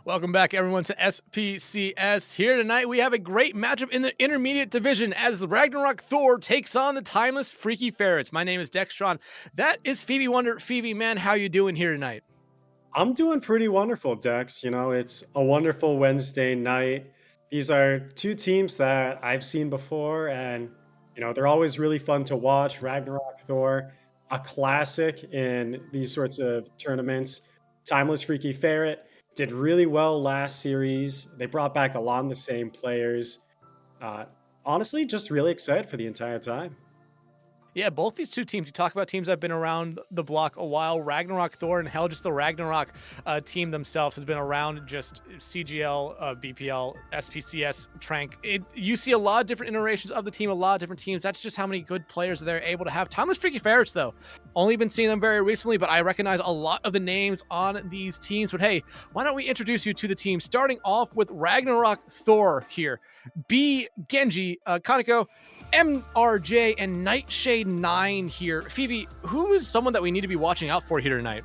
Welcome back, everyone, to SPCS. Here tonight, we have a great matchup in the intermediate division as the Ragnarok Thor takes on the timeless Freaky Ferrets. My name is Dextron. That is PhevieWonder. Phoebe, man, how you doing here tonight? I'm doing pretty wonderful, Dex. It's a wonderful Wednesday night. These are two teams that I've seen before, and they're always really fun to watch. Ragnarok Thor, a classic in these sorts of tournaments. Timeless Freaky Ferret did really well last series. They brought back a lot of the same players. Uh, Honestly, just really excited for the entire time. Yeah, both these two teams, you talk about teams that have been around the block a while. Ragnarok Thor and hell, just the Ragnarok team themselves has been around just CGL, BPL, SPCS, Trank. You see a lot of different iterations of the team, a lot of different teams. That's just how many good players they're able to have. Timeless Freaky Ferrets, though, only been seeing them very recently, but I recognize a lot of the names on these teams. But hey, why don't we introduce you to the team, starting off with Ragnarok Thor here. B, Genji, Kaneko, MRJ, and Nightshade 9 here. Phoebe, who is someone that we need to be watching out for here tonight?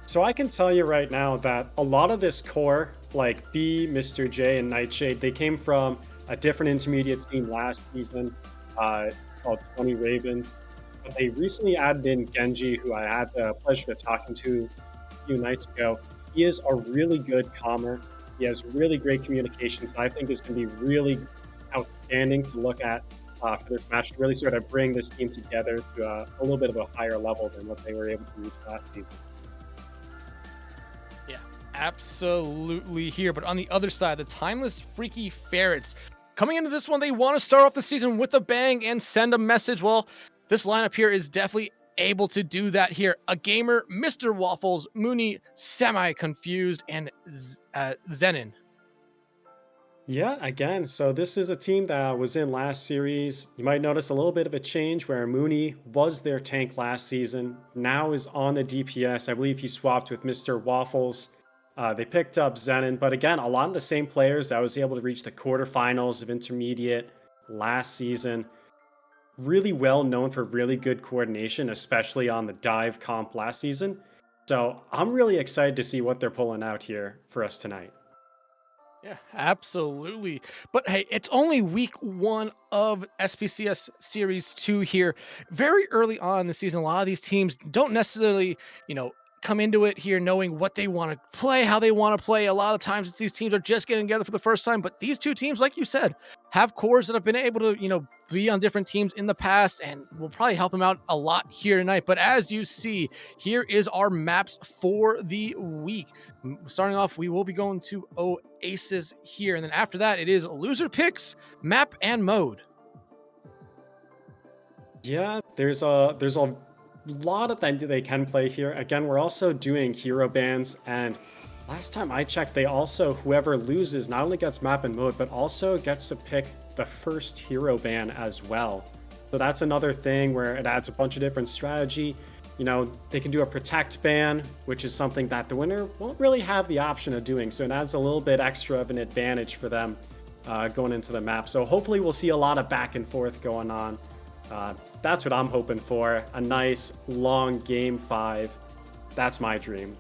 So I can tell you right now that a lot of this core, like B, Mr. J, and Nightshade, they came from a different intermediate team last season called 20 Ravens. But they recently added in Genji, who I had the pleasure of talking to a few nights ago. He is a really good calmer. He has really great communications. I think is going to be really outstanding to look at for this match to really sort of bring this team together to a little bit of a higher level than what they were able to reach last season. Yeah, absolutely here. But on the other side, the timeless Freaky Ferrets. Coming into this one, they want to start off the season with a bang and send a message. Well, this lineup here is definitely able to do that here. A gamer, Mr. Waffles, Mooney, semi-confused, and Zenin. Yeah, again, so this is a team that was in last series. You might notice a little bit of a change where Mooney was their tank last season, now is on the DPS. I believe he swapped with Mr. Waffles. They picked up Zenon, but again, a lot of the same players that was able to reach the quarterfinals of intermediate last season. Really well known for really good coordination, especially on the dive comp last season. So I'm really excited to see what they're pulling out here for us tonight. Yeah, absolutely. But hey, it's only week one of SPCS Series 2 here. Very early on in the season, a lot of these teams don't necessarily, come into it here knowing what they want to play, how they want to play. A lot of times these teams are just getting together for the first time. But these two teams, like you said, have cores that have been able to, be on different teams in the past and will probably help them out a lot here tonight. But as you see, here is our maps for the week. Starting off, we will be going to Oasis here. And then after that, it is loser picks, map, and mode. Yeah, there's a lot of them they can play here. Again, we're also doing hero bans, and last time I checked, they also whoever loses not only gets map and mode, but also gets to pick the first hero ban as well. So that's another thing where it adds a bunch of different strategy. They can do a protect ban, which is something that the winner won't really have the option of doing. So it adds a little bit extra of an advantage for them going into the map. So hopefully we'll see a lot of back and forth going on. That's what I'm hoping for. A nice long game 5. That's my dream.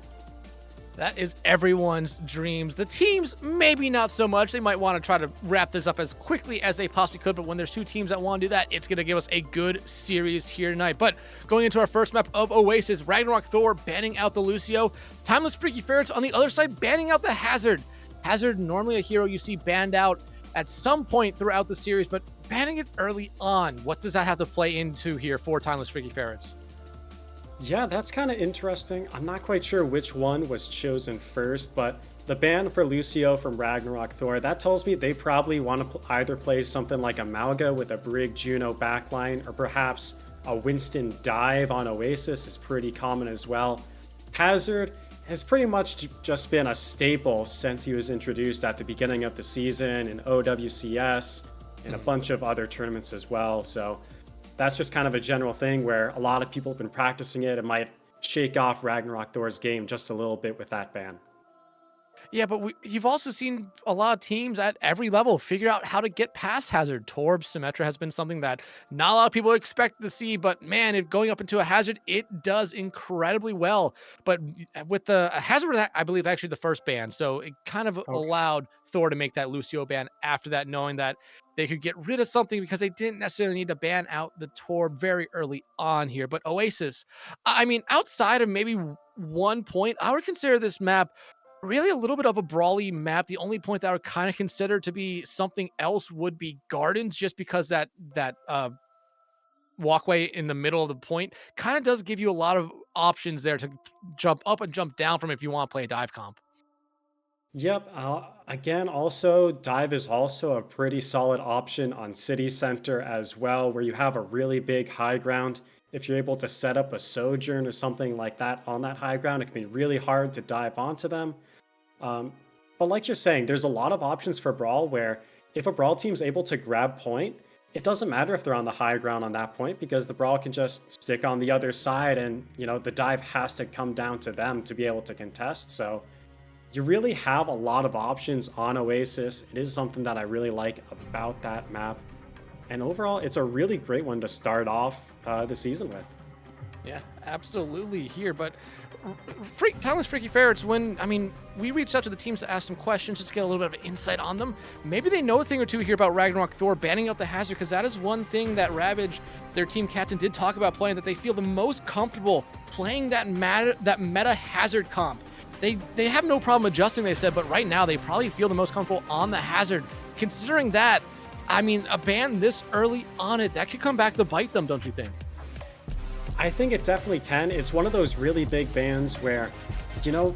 That is everyone's dreams. The teams, maybe not so much. They might want to try to wrap this up as quickly as they possibly could, but when there's two teams that want to do that, it's going to give us a good series here tonight. But going into our first map of Oasis, Ragnarok Thor banning out the Lucio, Timeless Freaky Ferrets on the other side banning out the Hazard. Hazard, normally a hero you see banned out at some point throughout the series, but banning it early on, what does that have to play into here for Timeless Freaky Ferrets? Yeah, that's kind of interesting. I'm not quite sure which one was chosen first, but the ban for Lucio from Ragnarok Thor, that tells me they probably want to either play something like a Malga with a Brig Juno backline, or perhaps a Winston dive on Oasis is pretty common as well. Hazard has pretty much just been a staple since he was introduced at the beginning of the season in OWCS and a bunch of other tournaments as well. So that's just kind of a general thing where a lot of people have been practicing it. It might shake off Ragnarok Thor's game just a little bit with that ban. Yeah, but you've also seen a lot of teams at every level figure out how to get past Hazard. Torb Symmetra has been something that not a lot of people expect to see, but man, if going up into a Hazard, it does incredibly well. But with the Hazard, was, I believe, actually the first ban, so it kind of Okay. allowed Thor to make that Lucio ban after that, knowing that they could get rid of something because they didn't necessarily need to ban out the Torb very early on here. But Oasis, I mean, outside of maybe 1 point, I would consider this map really a little bit of a brawly map. The only point that I would kind of consider to be something else would be gardens, just because that walkway in the middle of the point kind of does give you a lot of options there to jump up and jump down from if you want to play a dive comp. Yep. Again, also, dive is also a pretty solid option on city center as well, where you have a really big high ground. If you're able to set up a sojourn or something like that on that high ground, it can be really hard to dive onto them. Um, but like you're saying, there's a lot of options for Brawl where if a Brawl team's able to grab point, it doesn't matter if they're on the high ground on that point because the Brawl can just stick on the other side and, the dive has to come down to them to be able to contest. So you really have a lot of options on Oasis. It is something that I really like about that map. And overall, it's a really great one to start off the season with. Yeah, absolutely here. But Timeless Freaky Ferrets, when, I mean, we reached out to the teams to ask some questions just to get a little bit of insight on them. Maybe they know a thing or two here about Ragnarok Thor banning out the Hazard, because that is one thing that Ravage, their team captain, did talk about playing, that they feel the most comfortable playing that meta Hazard comp. They have no problem adjusting, they said, but right now they probably feel the most comfortable on the Hazard. Considering that, I mean, a ban this early on it, that could come back to bite them, don't you think? I think it definitely can. It's one of those really big bans where, you know,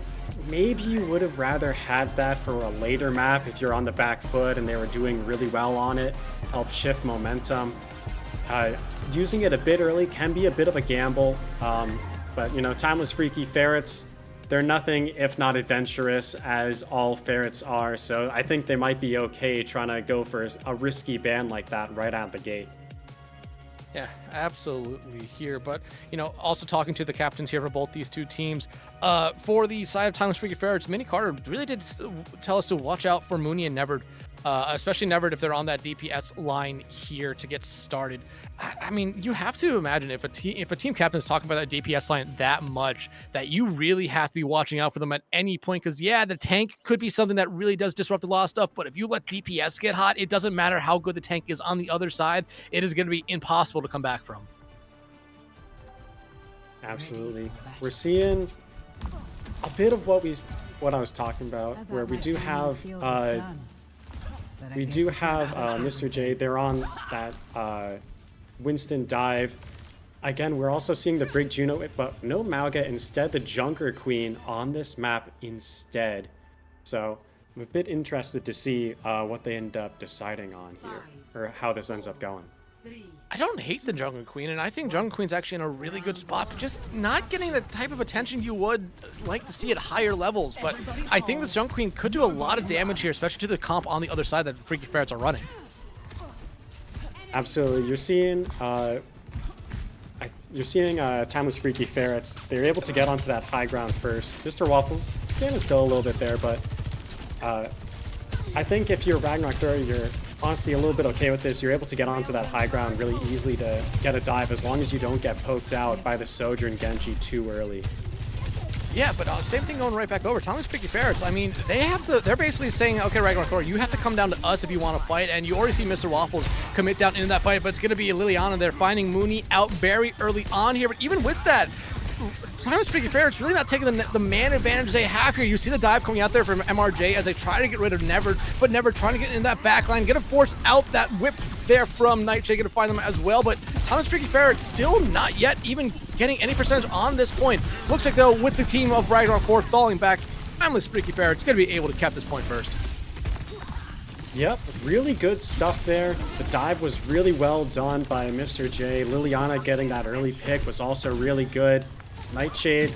maybe you would have rather had that for a later map if you're on the back foot and they were doing really well on it, help shift momentum. Using it a bit early can be a bit of a gamble, but, Timeless Freaky Ferrets, they're nothing if not adventurous, as all ferrets are, so I think they might be okay trying to go for a risky ban like that right out the gate. Yeah, absolutely here. But, also talking to the captains here for both these two teams. For the side of Timeless Freaky Ferrets, Mini Carter really did tell us to watch out for Mooney and Neverd, especially Neverd if they're on that DPS line here to get started. I mean, you have to imagine if a team captain is talking about that DPS line that much, that you really have to be watching out for them at any point. Because yeah, the tank could be something that really does disrupt a lot of stuff, but if you let DPS get hot, it doesn't matter how good the tank is on the other side. It is going to be impossible to come back from. Absolutely. We're seeing a bit of what I was talking about, where we do have Mr. J. They're on that Winston dive. Again, we're also seeing the Brig Juno, but no Mauga. Instead, the Junker Queen on this map instead. So I'm a bit interested to see what they end up deciding on here, or how this ends up going. I don't hate the Jungle Queen, and I think Jungle Queen's actually in a really good spot, but just not getting the type of attention you would like to see at higher levels. But I think this Jungle Queen could do a lot of damage here, especially to the comp on the other side that Freaky Ferrets are running. Absolutely. You're seeing Timeless Freaky Ferrets. They're able to get onto that high ground first. Mr. Waffles standing still a little bit there, but I think if you're Ragnarok Thor, you're honestly a little bit okay with this. You're able to get onto that high ground really easily to get a dive, as long as you don't get poked out by the Sojourn Genji too early. Yeah, but same thing going right back over. Thomas Freaky Ferrets, I mean, they're basically saying, okay, Ragnarok Thor, you have to come down to us if you want to fight, and you already see Mr. Waffles commit down into that fight, but it's going to be Liliana there finding Mooney out very early on here. But even with that, Timeless Freaky Ferrets really not taking the man advantage they have here. You see the dive coming out there from MRJ as they try to get rid of Neverd, but Neverd trying to get in that back line, gonna force out that whip there from Nightshade, gonna find them as well. But Timeless Freaky Ferrets still not yet even getting any percentage on this point. Looks like, though, with the team of Ragnarok 4 falling back, Timeless Freaky Ferrets gonna be able to cap this point first. Yep, really good stuff there. The dive was really well done by Mr. J. Liliana getting that early pick was also really good. Nightshade,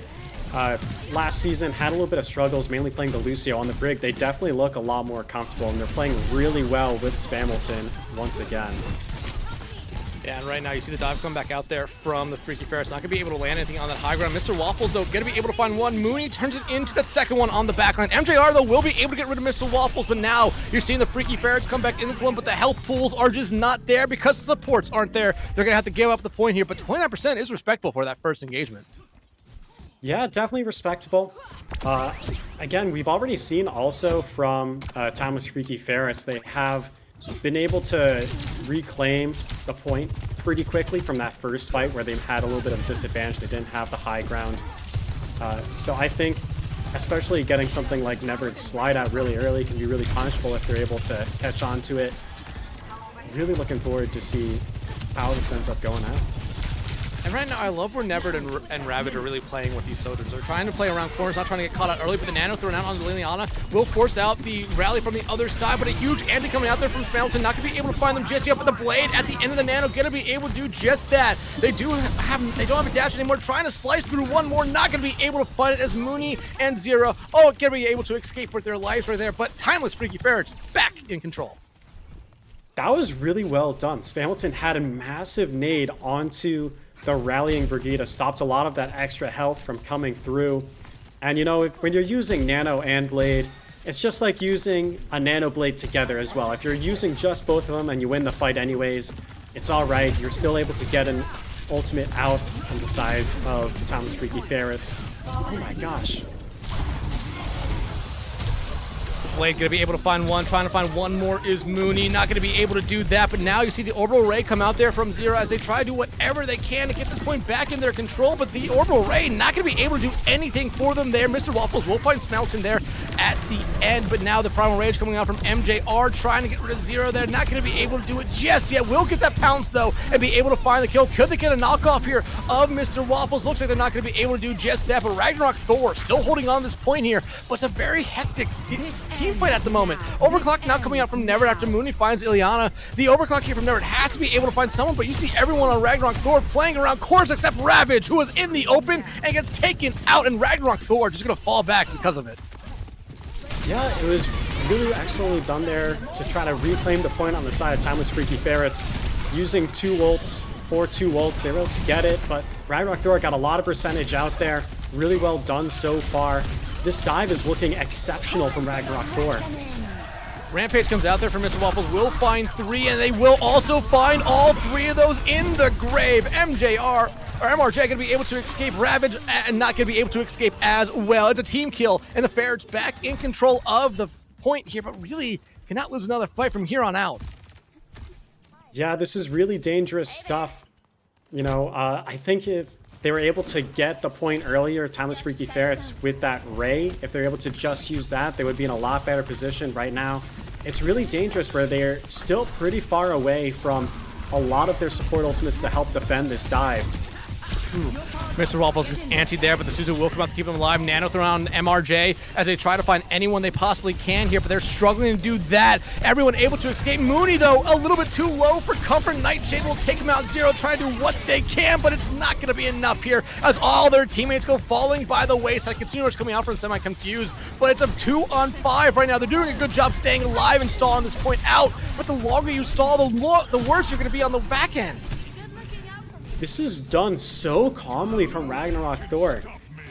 last season, had a little bit of struggles, mainly playing the Lucio on the Brig. They definitely look a lot more comfortable, and they're playing really well with Spamilton once again. Yeah, and right now you see the dive come back out there from the Freaky Ferrets. Not going to be able to land anything on that high ground. Mr. Waffles, though, going to be able to find one. Mooney turns it into that second one on the backline. MJR, though, will be able to get rid of Mr. Waffles, but now you're seeing the Freaky Ferrets come back in this one, but the health pools are just not there because the supports aren't there. They're going to have to give up the point here, but 29% is respectable for that first engagement. Yeah, definitely respectable. Again, we've already seen also from Timeless Freaky Ferrets, they have been able to reclaim the point pretty quickly from that first fight where they had a little bit of disadvantage. They didn't have the high ground. So I think especially getting something like Nevered slide out really early can be really punishable if they're able to catch on to it. Really looking forward to see how this ends up going out. And right now, I love where Nevered and Ravage are really playing with these soldiers. They're trying to play around corners, not trying to get caught out early, but the Nano thrown out on Liliana will force out the rally from the other side, but a huge anti coming out there from Spamilton, not going to be able to find them just yet, but the Blade at the end of the Nano going to be able to do just that. They don't have a dash anymore, trying to slice through one more, not going to be able to find it as Mooney and Zero, going to be able to escape with their lives right there, but Timeless Freaky Ferrets back in control. That was really well done. Spamilton had a massive nade onto the rallying Brigida, stopped a lot of that extra health from coming through. And you know, when you're using Nano and Blade, it's just like using a Nano Blade together as well. If you're using just both of them and you win the fight anyways, it's alright. You're still able to get an ultimate out on the sides of Timeless Freaky Ferrets. Oh my gosh. Blade gonna be able to find one, trying to find one more is Mooney, not gonna be able to do that, but now you see the Orbital Ray come out there from Zero as they try to do whatever they can to get this point back in their control, but the Orbital Ray not gonna be able to do anything for them there. Mr. Waffles will find Smelton there at the end, but now the Primal Rage coming out from MJR, trying to get rid of Zero there, not gonna be able to do it just yet. Will get that pounce though, and be able to find the kill. Could they get a knockoff here of Mr. Waffles? Looks like they're not gonna be able to do just that, but Ragnarok Thor still holding on this point here, but it's a very hectic team fight at the moment. Overclock now coming out from Nevered after Mooney finds Ileana. The overclock here from Nevered has to be able to find someone, but you see everyone on Ragnarok Thor playing around corners except Ravage, who is in the open and gets taken out, and Ragnarok Thor just gonna fall back because of it. Yeah, it was really excellently done there to try to reclaim the point on the side of Timeless Freaky Ferrets. Using 2 ults, 2 ults, they were able to get it, but Ragnarok Thor got a lot of percentage out there. Really well done so far. This dive is looking exceptional from Ragnarok Thor. Rampage comes out there for Mr. Waffles, will find 3, and they will also find all 3 of those in the grave. MRJ gonna be able to escape Ravage and not gonna be able to escape as well. It's a team kill, and the Ferrets back in control of the point here, but really cannot lose another fight from here on out. Yeah, this is really dangerous stuff. You know, I think if they were able to get the point earlier, Timeless Freaky Ferrets, with that Ray, if they're able to just use that, they would be in a lot better position right now. It's really dangerous where they're still pretty far away from a lot of their support ultimates to help defend this dive. Mr. Waffles gets antied there, but the Suzu will come out to keep him alive. Nano throw on MRJ as they try to find anyone they possibly can here, but they're struggling to do that. Everyone able to escape. Mooney, though, a little bit too low for comfort. Nightshade will take him out. Zero trying to do what they can, but it's not going to be enough here as all their teammates go falling by the wayside. Consumer's coming out from semi-confused, but it's a 2-on-5 right now. They're doing a good job staying alive and stalling this point out, but the longer you stall, the worse you're going to be on the back end. This is done so calmly from Ragnarok Thor.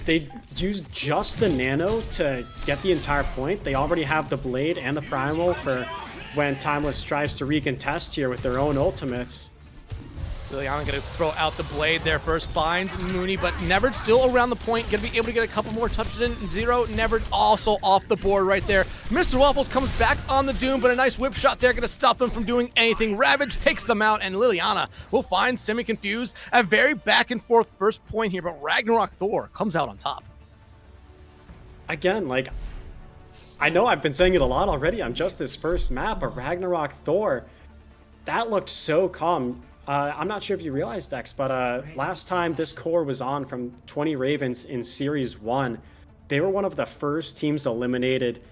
They used just the Nano to get the entire point. They already have the Blade and the Primal for when Timeless tries to recontest here with their own ultimates. Liliana gonna throw out the Blade there first, finds Mooney, but Nevered still around the point, gonna be able to get a couple more touches in. Zero, Nevered also off the board right there. Mr. Waffles comes back on the Doom, but a nice whip shot there, gonna stop them from doing anything. Ravage takes them out, and Liliana will find Semi-Confused. A very back and forth first point here, but Ragnarok Thor comes out on top. Again, like, I know I've been saying it a lot already on just this first map, but Ragnarok Thor, that looked so calm. I'm not sure if you realized, Dex, but last time this core was on from 20 Ravens in Series 1, they were one of the first teams eliminated.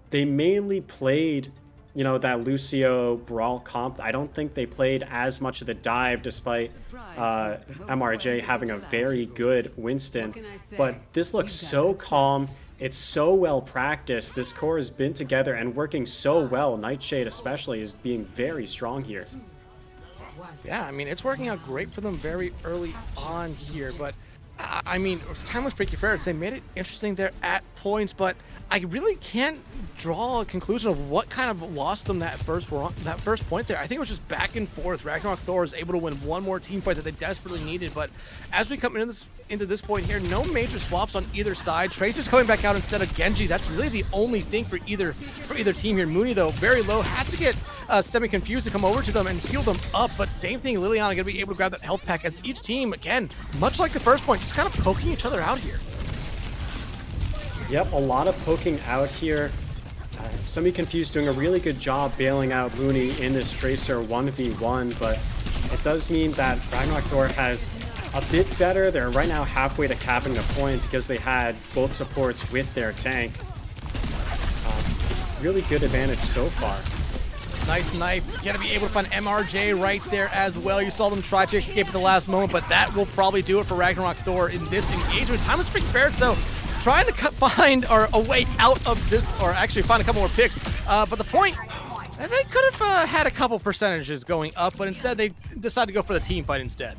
They mainly played, you know, that Lucio Brawl comp. I don't think they played as much of the dive, despite MRJ having a very good Winston. But this looks so calm. It's so well practiced. This core has been together and working so well. Nightshade especially is being very strong here. Yeah, I mean, it's working out great for them very early on here, but I mean, Timeless Freaky Ferrets, they made it interesting there at points, but I really can't draw a conclusion of what kind of lost them that first point there. I think it was just back and forth. Ragnarok Thor was able to win one more team fight that they desperately needed, but as we come into this point here, no major swaps on either side. Tracer's coming back out instead of Genji. That's really the only thing for either team here. Mooney, though, very low, has to get semi-confused to come over to them and heal them up, but same thing, Liliana gonna be able to grab that health pack as each team, again, much like the first point, just kind of poking each other out here. Yep, a lot of poking out here. Semi-confused doing a really good job bailing out Mooney in this Tracer 1v1, but it does mean that Ragnarok Thor has a bit better. They're right now halfway to capping the point because they had both supports with their tank. Really good advantage so far. Nice knife. Gonna be able to find MRJ right there as well. You saw them try to escape at the last moment, but that will probably do it for Ragnarok Thor in this engagement. Timeless Freaky Ferrets, though, trying to find a way out of this, or actually find a couple more picks. But the point, they could have had a couple percentages going up, but instead they decided to go for the team fight instead.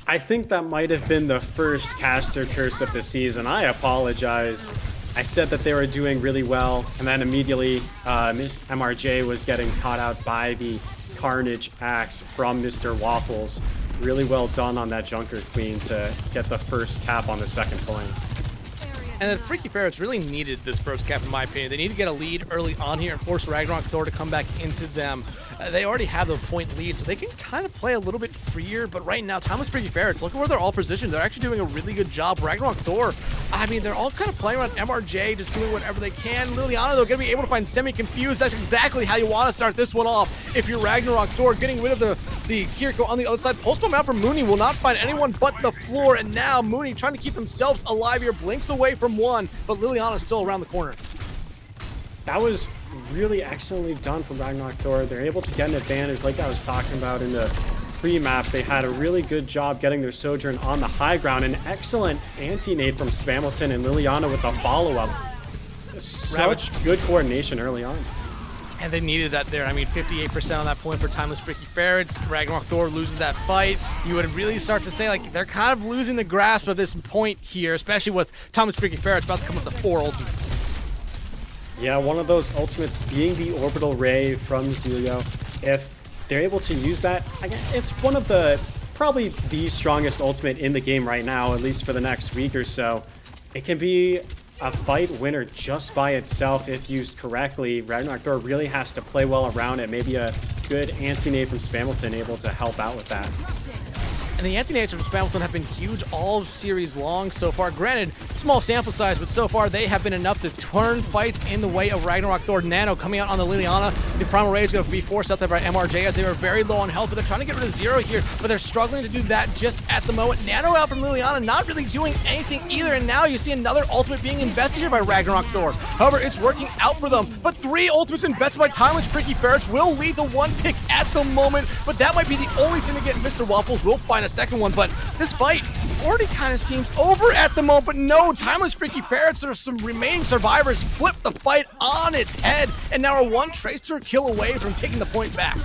I think that might have been the first caster curse of the season. I apologize. I said that they were doing really well, and then immediately MRJ was getting caught out by the Carnage Axe from Mr. Waffles. Really well done on that Junker Queen to get the first cap on the second point. And the Freaky Ferrets really needed this first cap, in my opinion. They need to get a lead early on here and force Ragnarok Thor to come back into them. They already have the point lead, so they can kind of play a little bit freer. But right now, Timeless Freaky Ferrets, look at where they're all positioned. They're actually doing a really good job. Ragnarok Thor, I mean, they're all kind of playing around MRJ, just doing whatever they can. Liliana, though, going to be able to find semi-confused. That's exactly how you want to start this one off. If you're Ragnarok Thor, getting rid of the Kiriko on the other side. Post bomb out from Mooney will not find anyone but the floor. And now Mooney trying to keep themselves alive here. Blinks away from one, but Liliana's still around the corner. That was really excellently done from Ragnarok Thor. They're able to get an advantage like I was talking about in the pre-map. They had a really good job getting their Sojourn on the high ground. An excellent anti-nade from Spamilton and Liliana with a follow-up. Such good coordination early on. And they needed that there. I mean, 58% on that point for Timeless Freaky Ferrets. Ragnarok Thor loses that fight. You would really start to say, like, they're kind of losing the grasp of this point here, especially with Timeless Freaky Ferrets about to come with the 4 ultimates. Yeah, one of those ultimates being the Orbital Ray from Zelio. If they're able to use that, again, it's one of probably the strongest ultimate in the game right now, at least for the next week or so. It can be a fight winner just by itself if used correctly. Ragnarok Thor really has to play well around it. Maybe a good anti-nade from Spamilton able to help out with that. And the anti-nades from Spamilton have been huge all series long so far. Granted, small sample size, but so far they have been enough to turn fights in the way of Ragnarok Thor. Nano coming out on the Liliana. The Primal Ray is going to be forced out there by MRJ as they were very low on health, but they're trying to get rid of Zero here, but they're struggling to do that just at the moment. Nano out from Liliana, not really doing anything either, and now you see another ultimate being invested here by Ragnarok Thor. However, it's working out for them, but 3 ultimates invested by Timeless Freaky Ferrets will lead to 1 pick at the moment, but that might be the only thing to get Mr. Waffles. Will find a second one, but this fight already kind of seems over at the moment. But no, Timeless Freaky Ferrets, there's some remaining survivors, flip the fight on its head, and now are 1 Tracer kill away from taking the point back.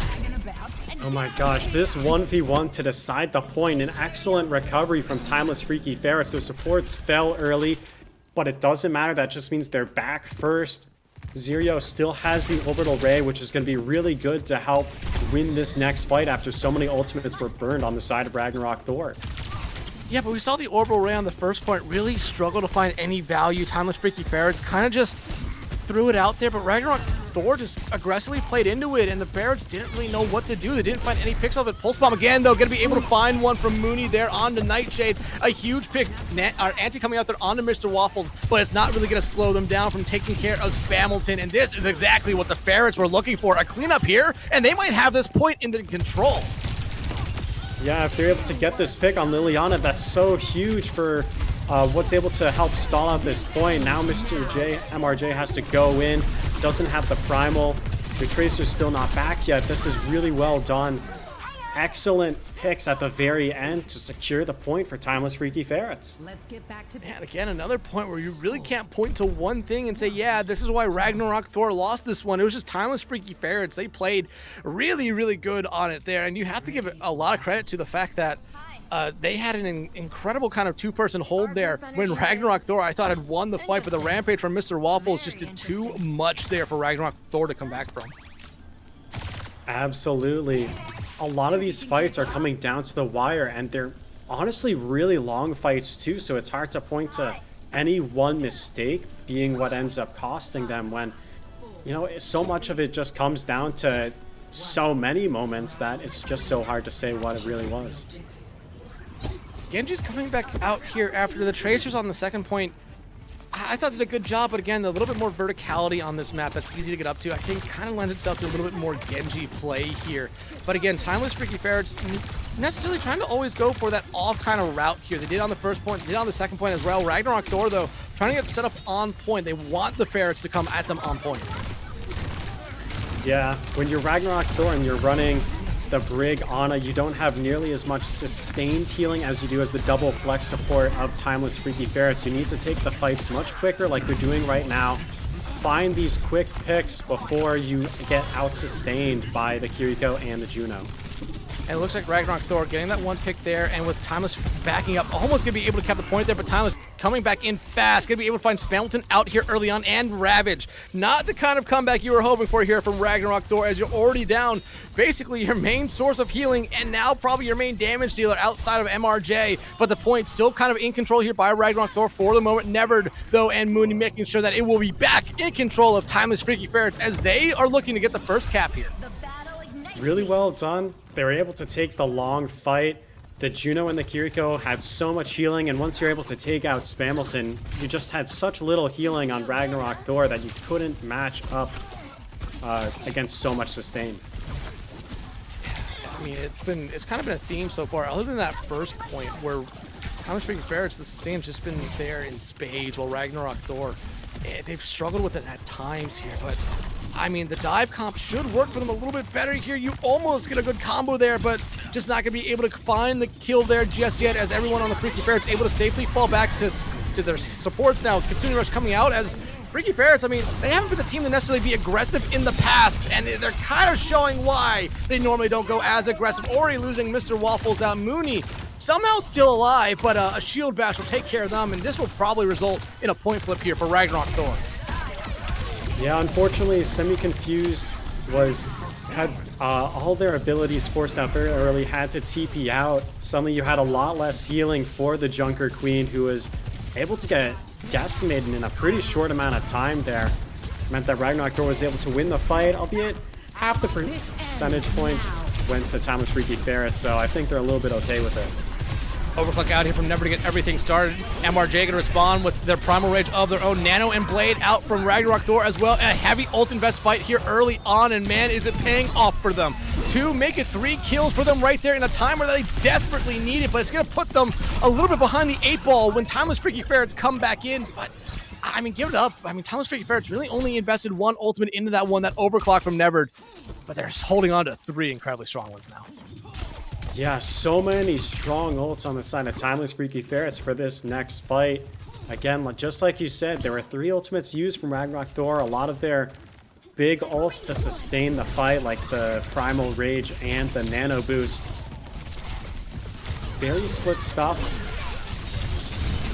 Oh my gosh, this 1v1 to decide the point. An excellent recovery from Timeless Freaky Ferrets. Their supports fell early, but it doesn't matter. That just means they're back first. Zirio still has the Orbital Ray, which is going to be really good to help win this next fight after so many ultimates were burned on the side of Ragnarok Thor. Yeah, but we saw the Orbital Ray on the first point really struggle to find any value. Timeless Freaky Ferrets kind of just threw it out there, but Ragnarok Thor just aggressively played into it, and the Ferrets didn't really know what to do. They didn't find any picks off it. Pulse Bomb again, though, going to be able to find one from Mooney there onto Nightshade. A huge pick. Anti coming out there onto Mr. Waffles, but it's not really going to slow them down from taking care of Spamilton, and this is exactly what the Ferrets were looking for. A cleanup here, and they might have this point in their control. Yeah, if they're able to get this pick on Liliana, that's so huge for what's able to help stall out this point. Now MRJ has to go in, doesn't have the Primal. The Tracer's still not back yet. This is really well done. excellent picks at the very end to secure the point for Timeless Freaky Ferrets. Let's get back to And again, another point where you really can't point to one thing and say, yeah, this is why Ragnarok Thor lost this one. It was just Timeless Freaky Ferrets. They played really, really good on it there. And you have to give a lot of credit to the fact that they had an incredible kind of two-person hold there when Ragnarok Thor, I thought, had won the fight, but the rampage from Mr. Waffles just did too much there for Ragnarok Thor to come back from. Absolutely. A lot of these fights are coming down to the wire, and they're honestly really long fights too, so it's hard to point to any one mistake being what ends up costing them when, you know, so much of it just comes down to so many moments that it's just so hard to say what it really was. Genji's coming back out here after the Tracers on the second point. I thought did a good job, but again, a little bit more verticality on this map that's easy to get up to. I think kind of lends itself to a little bit more Genji play here. But again, Timeless Freaky Ferrets necessarily trying to always go for that off kind of route here. They did on the first point, they did on the second point as well. Ragnarok Thor, though, trying to get set up on point. They want the Ferrets to come at them on point. Yeah, when you're Ragnarok Thor and you're running the Brig Ana, you don't have nearly as much sustained healing as you do as the double flex support of Timeless Freaky Ferrets. You need to take the fights much quicker like they're doing right now. Find these quick picks before you get out-sustained by the Kiriko and the Juno. And it looks like Ragnarok Thor getting that one pick there, and with Timeless backing up, almost going to be able to cap the point there, but Timeless coming back in fast, going to be able to find Spamilton out here early on, and Ravage. Not the kind of comeback you were hoping for here from Ragnarok Thor, as you're already down basically your main source of healing, and now probably your main damage dealer outside of MRJ, but the point still kind of in control here by Ragnarok Thor for the moment. Nevered, though, and Mooney making sure that it will be back in control of Timeless Freaky Ferrets as they are looking to get the first cap here. Really well done. They were able to take the long fight. The Juno and the Kiriko had so much healing, and once you're able to take out Spamilton, you just had such little healing on Ragnarok Thor that you couldn't match up against so much sustain. I mean, it's kind of been a theme so far, other than that first point where Timeless Freaky Ferrets, the sustain's just been there in spades, while Ragnarok Thor, they've struggled with it at times here, but I mean, the dive comp should work for them a little bit better here. You almost get a good combo there, but just not going to be able to find the kill there just yet, as everyone on the Freaky Ferrets able to safely fall back to their supports now. Consuming Rush coming out as Freaky Ferrets, I mean, they haven't been the team to necessarily be aggressive in the past, and they're kind of showing why they normally don't go as aggressive. Already losing Mr. Waffles out. Mooney somehow still alive, but a shield bash will take care of them, and this will probably result in a point flip here for Ragnarok Thor. Yeah, unfortunately, Semi-Confused had all their abilities forced out very early, had to TP out. Suddenly you had a lot less healing for the Junker Queen, who was able to get decimated in a pretty short amount of time there. It meant that Ragnarok Thor was able to win the fight, albeit half the percentage points went to Timeless Freaky Ferrets, so I think they're a little bit okay with it. Overclock out here from Never to get everything started. MRJ going to respond with their Primal Rage of their own. Nano and Blade out from Ragnarok Thor as well. A heavy ult invest fight here early on, and man, is it paying off for them. 2, make it 3 kills for them right there in a time where they desperately need it, but it's going to put them a little bit behind the 8 ball when Timeless Freaky Ferrets come back in. But I mean, give it up. I mean, Timeless Freaky Ferrets really only invested 1 ultimate into that one, that overclock from Nevered, but they're holding on to 3 incredibly strong ones now. Yeah, so many strong ults on the side of Timeless Freaky Ferrets for this next fight. Again, just like you said, there were 3 ultimates used from Ragnarok Thor. A lot of their big ults to sustain the fight, like the Primal Rage and the Nano Boost. Very split stuff.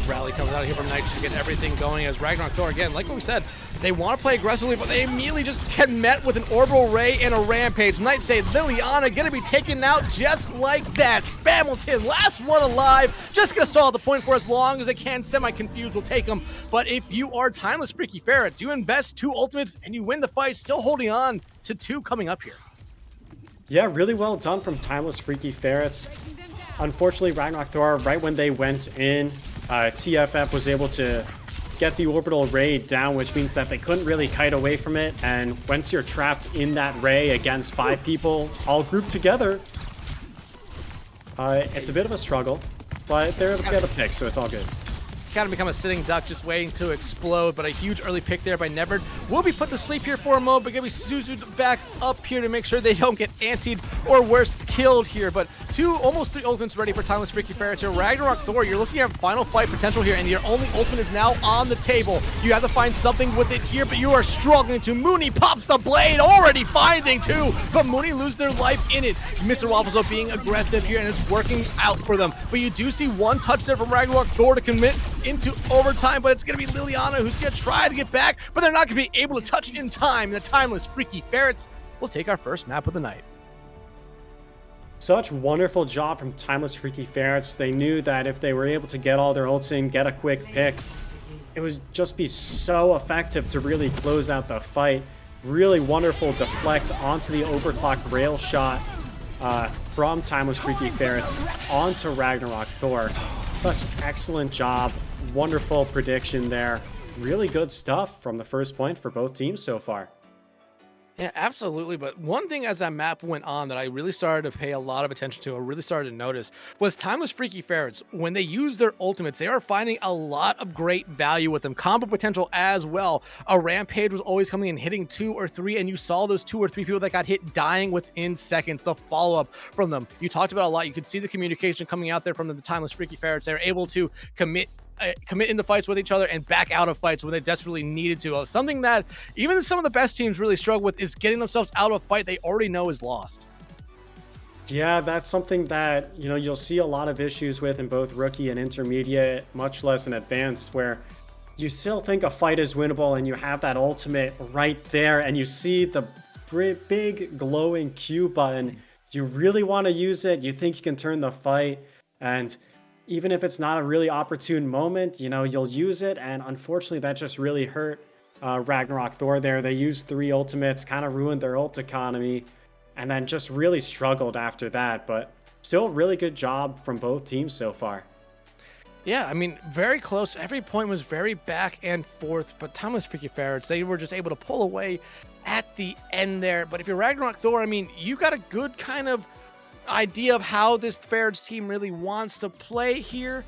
Rally comes out here from Night to get everything going as Ragnarok Thor, again, like what we said, they want to play aggressively, but they immediately just get met with an Orbital Ray and a Rampage. Night say Liliana gonna be taken out just like that. Spamilton, last one alive, just gonna stall at the point for as long as they can. Semi-Confused will take them, but if you are Timeless Freaky Ferrets, you invest 2 ultimates and you win the fight, still holding on to 2 coming up here. Yeah, really well done from Timeless Freaky Ferrets. Unfortunately, Ragnarok Thor, right when they went in, TFF was able to get the Orbital Ray down, which means that they couldn't really kite away from it. And once you're trapped in that Ray against 5 people all grouped together, it's a bit of a struggle, but they're able to get a pick, so it's all good. kind of become a sitting duck just waiting to explode, but a huge early pick there by Neverd will be put to sleep here for a moment, but gonna be Suzu'd back up here to make sure they don't get antied or worse, killed here. But almost three ultimates ready for Timeless Freaky Ferrets here. Ragnarok Thor, you're looking at final fight potential here, and your only ultimate is now on the table. You have to find something with it here, but you are struggling to. Mooney pops the blade, already finding two, but Mooney lose their life in it. Mr. Waffles though being aggressive here, and it's working out for them. But you do see one touch there from Ragnarok Thor to commit into overtime, but it's going to be Liliana who's going to try to get back, but they're not going to be able to touch in time. The Timeless Freaky Ferrets will take our first map of the night. Such wonderful job from Timeless Freaky Ferrets. They knew that if they were able to get all their ults in, get a quick pick, it would just be so effective to really close out the fight. Really wonderful deflect onto the overclock rail shot from Timeless Freaky Ferrets onto Ragnarok Thor. Such excellent job. Wonderful prediction there. Really good stuff from the first point for both teams so far. Yeah, absolutely. But one thing as that map went on that I really started to pay a lot of attention to, or really started to notice, was Timeless Freaky Ferrets. When they use their ultimates, they are finding a lot of great value with them. Combo potential as well. A Rampage was always coming and hitting 2 or 3, and you saw those 2 or 3 people that got hit dying within seconds. The follow-up from them. You talked about a lot. You could see the communication coming out there from the Timeless Freaky Ferrets. They're able to commit into fights with each other and back out of fights when they desperately needed to. Something that even some of the best teams really struggle with is getting themselves out of a fight they already know is lost. Yeah, that's something that, you'll see a lot of issues with in both rookie and intermediate, much less in advanced, where you still think a fight is winnable and you have that ultimate right there and you see the big glowing Q button. You really want to use it. You think you can turn the fight, and even if it's not a really opportune moment, you'll use it. And unfortunately, that just really hurt Ragnarok Thor there. They used 3 ultimates, kind of ruined their ult economy, and then just really struggled after that. But still really good job from both teams so far. Yeah, I mean, very close. Every point was very back and forth, but Timeless Freaky Ferrets, they were just able to pull away at the end there. But if you're Ragnarok Thor, I mean, you got a good kind of idea of how this Ferrets team really wants to play here.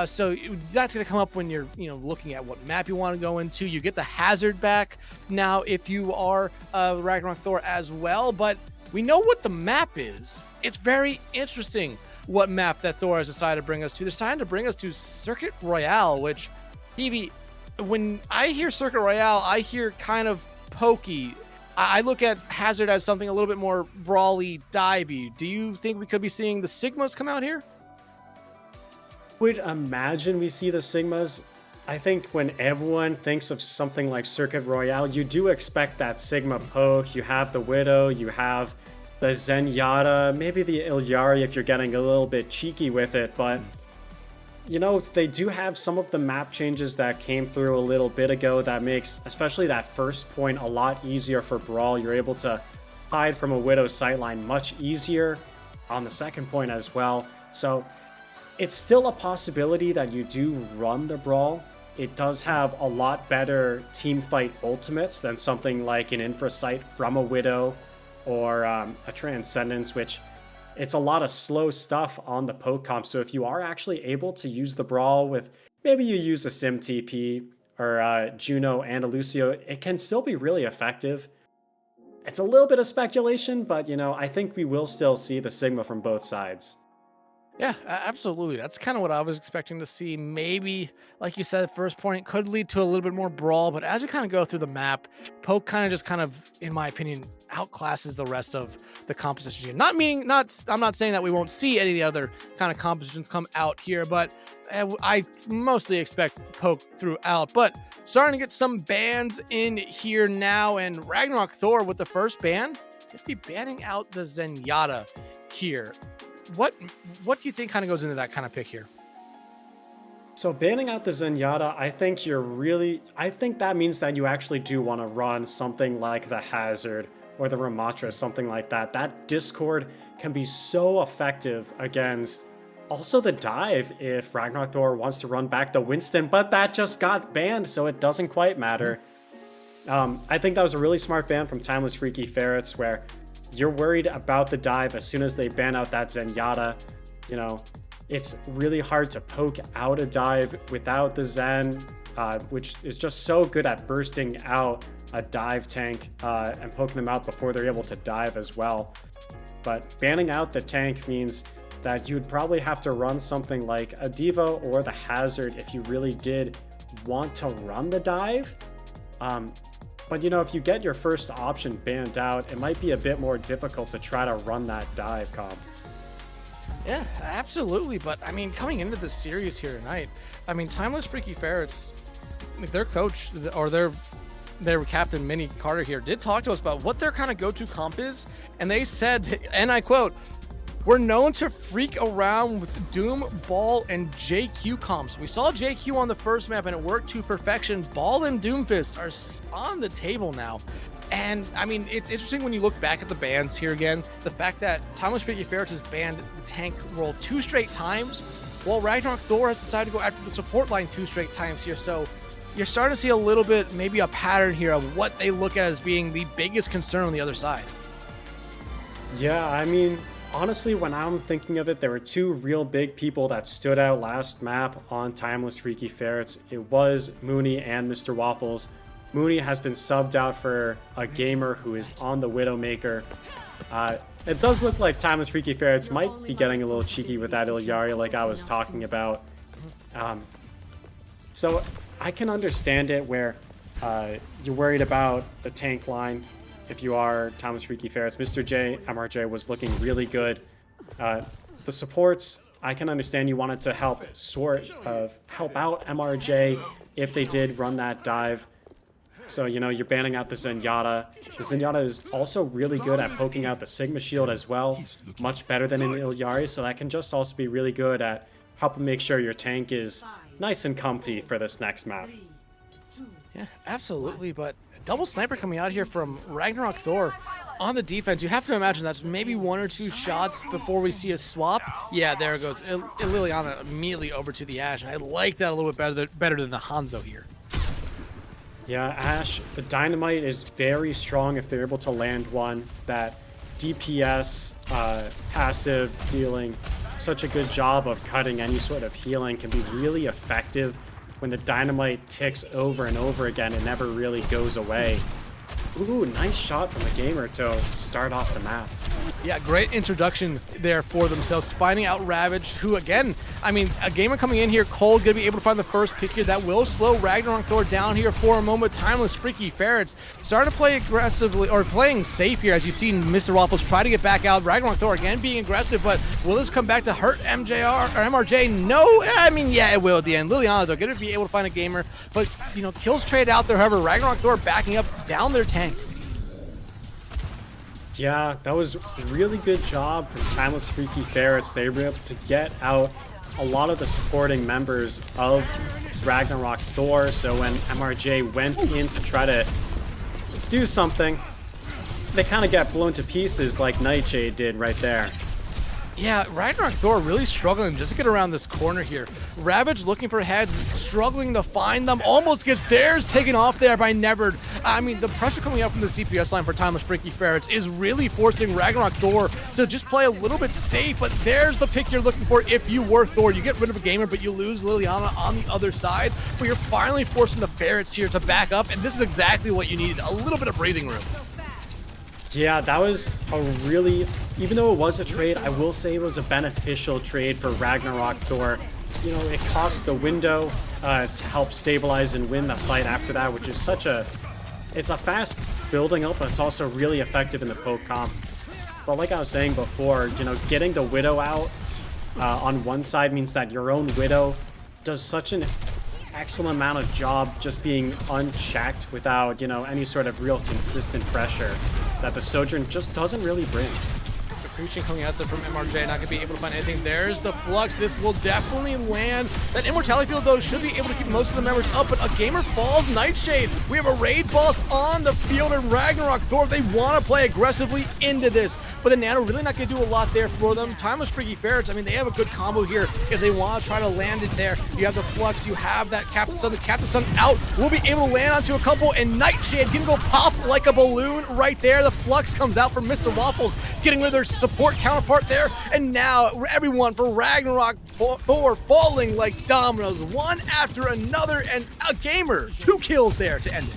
So that's going to come up when you're, looking at what map you want to go into. You get the hazard back now if you are Ragnarok Thor as well, but we know what the map is. It's very interesting what map that Thor has decided to bring us to. They're deciding to bring us to Circuit Royale, which, Phoebe, when I hear Circuit Royale, I hear kind of pokey. I look at Hazard as something a little bit more brawly, divey. Do you think we could be seeing the Sigmas come out here? Would imagine we see the Sigmas. I think when everyone thinks of something like Circuit Royale, you do expect that Sigma poke. You have the Widow, you have the Zenyatta, maybe the Ilyari if you're getting a little bit cheeky with it, but they do have some of the map changes that came through a little bit ago that makes, especially that first point, a lot easier for Brawl. You're able to hide from a Widow sightline much easier on the second point as well. So it's still a possibility that you do run the Brawl. It does have a lot better team fight ultimates than something like an Infra Sight from a Widow or a Transcendence, which it's a lot of slow stuff on the poke comp. So if you are actually able to use the Brawl with, maybe you use a Sim TP or Juno and a Lucio, it can still be really effective. It's a little bit of speculation, but I think we will still see the Sigma from both sides. Yeah, absolutely. That's kind of what I was expecting to see. Maybe, like you said, first point could lead to a little bit more brawl, but as you kind of go through the map, Poke kind of, in my opinion, outclasses the rest of the compositions here. I'm not saying that we won't see any of the other kind of compositions come out here, but I mostly expect Poke throughout. But starting to get some bans in here now, and Ragnarok Thor with the first ban, they'd be banning out the Zenyatta here. What do you think kind of goes into that kind of pick here? So banning out the Zenyatta, I think that means that you actually do want to run something like the Hazard or the Ramatra, something like that. That Discord can be so effective against also the dive if Ragnarok Thor wants to run back the Winston, but that just got banned, so it doesn't quite matter. I think that was a really smart ban from Timeless Freaky Ferrets, where you're worried about the dive as soon as they ban out that Zenyatta. It's really hard to poke out a dive without the Zen, which is just so good at bursting out a dive tank and poking them out before they're able to dive as well. But banning out the tank means that you'd probably have to run something like a Devo or the Hazard if you really did want to run the dive. But if you get your first option banned out, it might be a bit more difficult to try to run that dive comp. Yeah, absolutely. But I mean, coming into this series here tonight, I mean, Timeless Freaky Ferrets, like their coach or their captain Minnie Carter here did talk to us about what their kind of go-to comp is, and they said, and I quote, "We're known to freak around with Doom, Ball, and JQ comps. We saw JQ on the first map and it worked to perfection. Ball and Doomfist are on the table now." And I mean, it's interesting when you look back at the bans here again, the fact that Timeless Freaky Ferrets has banned the tank role 2 straight times, while Ragnarok Thor has decided to go after the support line 2 straight times here. So you're starting to see a little bit, maybe a pattern here of what they look at as being the biggest concern on the other side. Yeah, I mean, honestly, when I'm thinking of it, there were 2 real big people that stood out last map on Timeless Freaky Ferrets. It was Mooney and Mr. Waffles. Mooney has been subbed out for a gamer who is on the Widowmaker. It does look like Timeless Freaky Ferrets might be getting a little cheeky with that Ilyari like I was talking about. So I can understand it where you're worried about the tank line if you are Timeless Freaky Ferrets. Mr. J, MRJ was looking really good. The supports, I can understand you wanted to help help out MRJ if they did run that dive. So, you're banning out the Zenyatta. The Zenyatta is also really good at poking out the Sigma Shield as well. Much better than an Ilyari, so that can just also be really good at helping make sure your tank is nice and comfy for this next map. Yeah, absolutely. But double sniper coming out here from Ragnarok Thor on the defense. You have to imagine that's maybe 1 or 2 shots before we see a swap. Yeah, there it goes. Liliana immediately over to the Ashe. I like that a little bit better than the Hanzo here. Yeah, Ashe, the Dynamite is very strong if they're able to land one. That DPS passive dealing such a good job of cutting any sort of healing can be really effective when the Dynamite ticks over and over again. It never really goes away. Ooh, nice shot from the gamer to start off the map. Yeah, great introduction there for themselves. Finding out Ravage, who again, I mean, a gamer coming in here, Cole gonna be able to find the first pick here. That will slow Ragnarok Thor down here for a moment. Timeless Freaky Ferrets starting to play aggressively, or playing safe here, as you see Mr. Waffles try to get back out. Ragnarok Thor again being aggressive, but will this come back to hurt MJR or MRJ? No, I mean, yeah, it will at the end. Liliana, they're gonna be able to find a gamer, but kills trade out there. However, Ragnarok Thor backing up down their tank. Yeah, that was a really good job from Timeless Freaky Ferrets. They were able to get out a lot of the supporting members of Ragnarok Thor, so when MRJ went in to try to do something, they kind of got blown to pieces like Nightshade did right there. Yeah, Ragnarok Thor really struggling just to get around this corner here. Ravage looking for heads, struggling to find them, almost gets theirs taken off there by Nevered. I mean, the pressure coming out from the CPS line for Timeless Freaky Ferrets is really forcing Ragnarok Thor to just play a little bit safe, but there's the pick you're looking for if you were Thor. You get rid of a gamer, but you lose Liliana on the other side, but you're finally forcing the Ferrets here to back up, and this is exactly what you needed, a little bit of breathing room. Yeah, that was a really, even though it was a trade, I will say it was a beneficial trade for Ragnarok Thor. It cost the window to help stabilize and win the fight after that, which is it's a fast building up, but it's also really effective in the poke comp. But like I was saying before, getting the Widow out on one side means that your own Widow does such an excellent amount of job just being unchecked without, any sort of real consistent pressure that the Sojourn just doesn't really bring. Preaching coming out there from MRJ, not going to be able to find anything. There's the Flux. This will definitely land. That Immortality Field, though, should be able to keep most of the members up, but a gamer falls. Nightshade. We have a raid boss on the field, and Ragnarok Thor, they want to play aggressively into this, but the Nano really not going to do a lot there for them. Timeless Freaky Ferrets, I mean, they have a good combo here if they want to try to land it there. You have the Flux, you have that Captain Sun. The Captain Sun out will be able to land onto a couple, and Nightshade can go pop like a balloon right there. The flux comes out from Mr. Waffles, getting rid of their support counterpart there. And now everyone for Ragnarok, Thor falling like dominoes, one after another, and a gamer, 2 kills there to end it.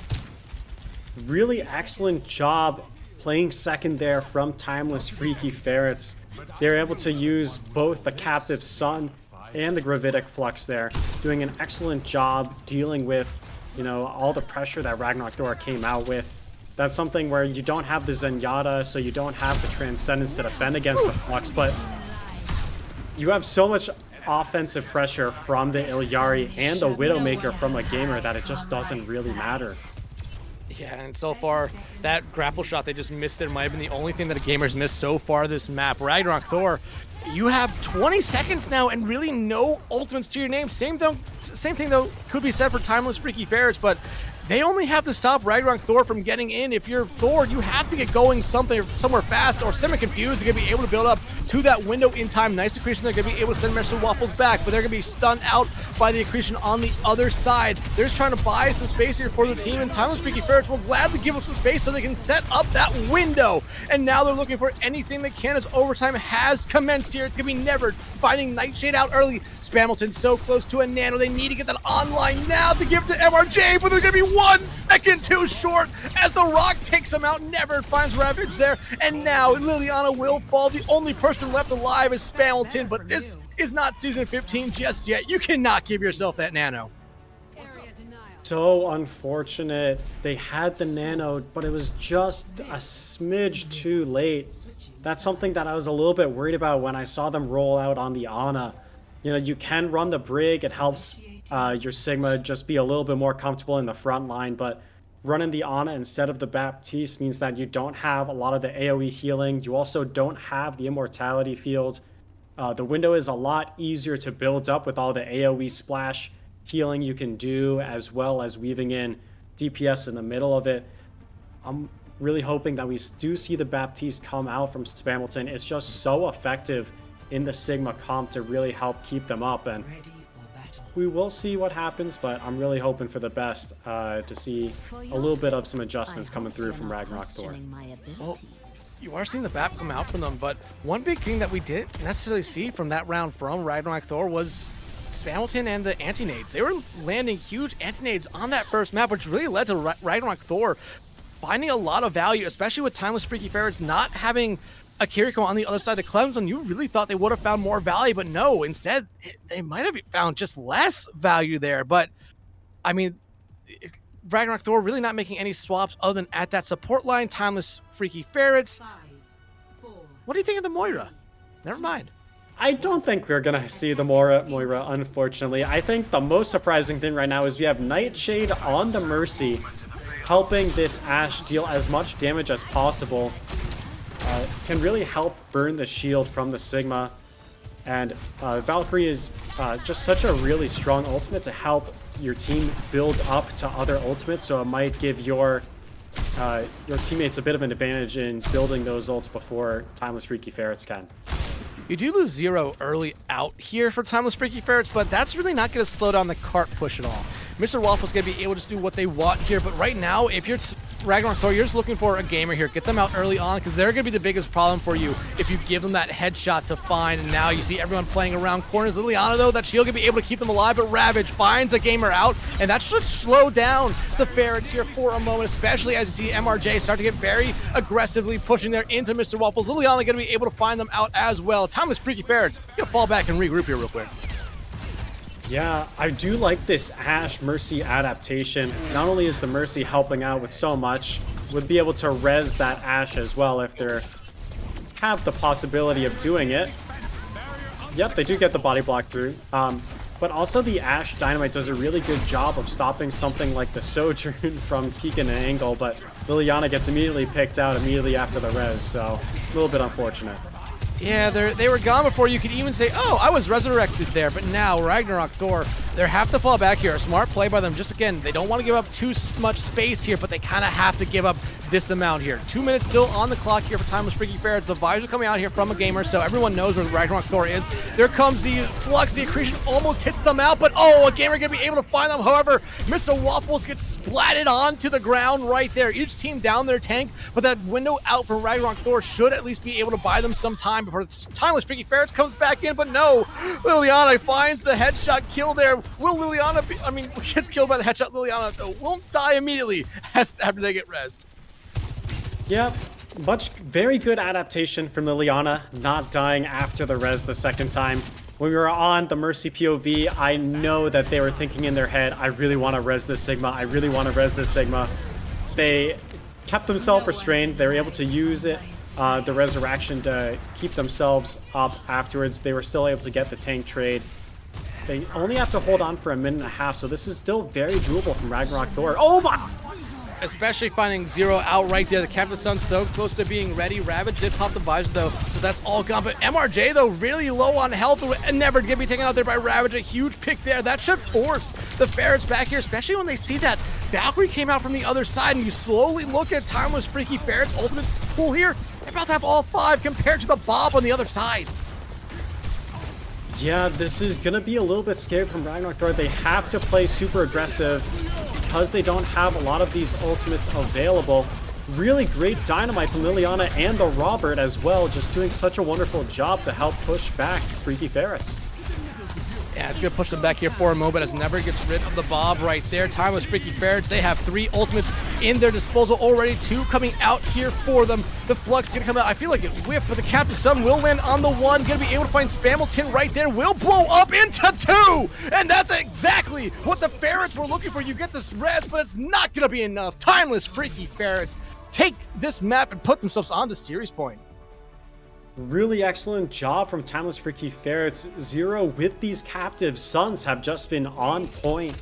Really excellent job playing second there from Timeless Freaky Ferrets. They're able to use both the Captive Sun and the Gravitic Flux there, doing an excellent job dealing with, you know, all the pressure that Ragnarok Thor came out with. That's something where you don't have the Zenyatta, so you don't have the Transcendence to defend against the Flux, but you have so much offensive pressure from the Ilyari and the Widowmaker from a gamer that it just doesn't really matter. Yeah, and so far, that grapple shot they just missed there might have been the only thing that a gamer's missed so far this map. Ragnarok Thor, you have 20 seconds now and really no ultimates to your name. Same thing though could be said for Timeless Freaky Ferrets, but they only have to stop Ragnarok Thor from getting in. If you're Thor, you have to get going somewhere fast, or semi-confused. They're going to be able to build up to that window in time. Nice accretion. They're going to be able to send Mr. Waffles back, but they're going to be stunned out by the accretion on the other side. They're just trying to buy some space here for the team, and Timeless Freaky Ferrets will gladly give them some space so they can set up that window. And now they're looking for anything they can as overtime has commenced here. It's going to be Never finding Nightshade out early. Spamilton so close to a nano. They need to get that online now to give to MRJ, but they're going to be 1 second too short as the Rock takes him out. Never finds Ravage there, and now Liliana will fall. The only person left alive is Spamilton, but this is not season 15 just yet. You cannot give yourself that nano. So unfortunate. They had the nano, but it was just a smidge too late. That's something that I was a little bit worried about when I saw them roll out on the Ana. You know, you can run the Brig. It helps your Sigma just be a little bit more comfortable in the front line, but running the Ana instead of the Baptiste means that you don't have a lot of the AoE healing. You also don't have the Immortality field. The window is a lot easier to build up with all the AoE splash healing you can do, as well as weaving in DPS in the middle of it. I'm really hoping that we do see the Baptiste come out from Spamilton. It's just so effective in the Sigma comp to really help keep them up, and we will see what happens, but I'm really hoping for the best to see a little bit of some adjustments coming through from Ragnarok Thor. Well, you are seeing the BAP come out from them, but one big thing that we didn't necessarily see from that round from Ragnarok Thor was Spamilton and the anti-nades. They were landing huge anti-nades on that first map, which really led to Ragnarok Thor finding a lot of value, especially with Timeless Freaky Ferrets not having a Kiriko on the other side of Clemson. You really thought they would have found more value, but no, instead they might have found just less value there. But I mean, Ragnarok Thor really not making any swaps other than at that support line. Timeless Freaky Ferrets. What do you think of the Moira? Never mind. I don't think we're going to see the Moira, unfortunately. I think the most surprising thing right now is we have Nightshade on the Mercy, helping this Ashe deal as much damage as possible. Can really help burn the shield from the Sigma. And Valkyrie is just such a really strong ultimate to help your team build up to other ultimates, so it might give your teammates a bit of an advantage in building those ults before Timeless Freaky Ferrets can. You do lose 0 early out here for Timeless Freaky Ferrets, but that's really not going to slow down the cart push at all. Mr. Waffle's going to be able to do what they want here, but right now, if you're Ragnarok Thor, you're just looking for a gamer here. Get them out early on, because they're going to be the biggest problem for you if you give them that headshot to find. And now you see everyone playing around corners. Liliana, though, that shield going to be able to keep them alive, but Ravage finds a gamer out, and that should slow down the Ferrets here for a moment, especially as you see MRJ start to get very aggressively pushing there into Mr. Waffles. Liliana going to be able to find them out as well. Timeless Freaky Ferrets going to fall back and regroup here real quick. Yeah, I do like this Ashe Mercy adaptation. Not only is the Mercy helping out with so much, would be able to res that Ashe as well if they have the possibility of doing it. Yep, they do get the body block through. But also the Ashe Dynamite does a really good job of stopping something like the Sojourn from peeking an angle, but Liliana gets immediately picked out immediately after the res, so a little bit unfortunate. Yeah, they were gone before you could even say, oh, I was resurrected there. But now Ragnarok Thor They have to fall back here. A smart play by them. Just again, they don't want to give up too much space here, but they kind of have to give up this amount here. 2 minutes still on the clock here for Timeless Freaky Ferrets. The vibes are coming out here from a gamer, so everyone knows where the Ragnarok Thor is. There comes the Flux. The accretion almost hits them out, but oh, a gamer going to be able to find them. However, Mr. Waffles gets splatted onto the ground right there. Each team down their tank, but that window out from Ragnarok Thor should at least be able to buy them some time before Timeless Freaky Ferrets comes back in, but no. Liliana finds the headshot kill there. Will Liliana gets killed by the headshot. Liliana, though, won't die immediately after they get rezzed. Yep, very good adaptation from Liliana, not dying after the res the second time. When we were on the Mercy POV, I know that they were thinking in their head, I really want to res this Sigma, I really want to res this Sigma. They kept themselves restrained, they were able to use it, the resurrection to keep themselves up afterwards. They were still able to get the tank trade. They only have to hold on for a minute and a half, so this is still very doable from Ragnarok Thor. Oh my! Especially finding Zero out right there. The Captain Sun's so close to being ready. Ravage did pop the visor though, so that's all gone. But MRJ though, really low on health and never gonna be taken out there by Ravage. A huge pick there. That should force the Ferrets back here, especially when they see that Valkyrie came out from the other side and you slowly look at Timeless Freaky Ferrets ultimate pool here. They're about to have all 5 compared to the Bob on the other side. Yeah, this is gonna be a little bit scary from Ragnarok Thor. They have to play super aggressive because they don't have a lot of these ultimates available. Really great dynamite from Liliana and the Robert as well, just doing such a wonderful job to help push back Freaky Ferrets. Yeah, it's going to push them back here for a moment as Never gets rid of the Bob right there. Timeless Freaky Ferrets, they have 3 ultimates in their disposal already. 2 coming out here for them. The Flux going to come out. I feel like it whiffed, but the Captain Sun will land on the 1. Going to be able to find Spamilton right there. Will blow up into 2. And that's exactly what the Ferrets were looking for. You get this res, but it's not going to be enough. Timeless Freaky Ferrets take this map and put themselves onto series point. Really excellent job from Timeless Freaky Ferrets. Zero with these captive Suns have just been on point.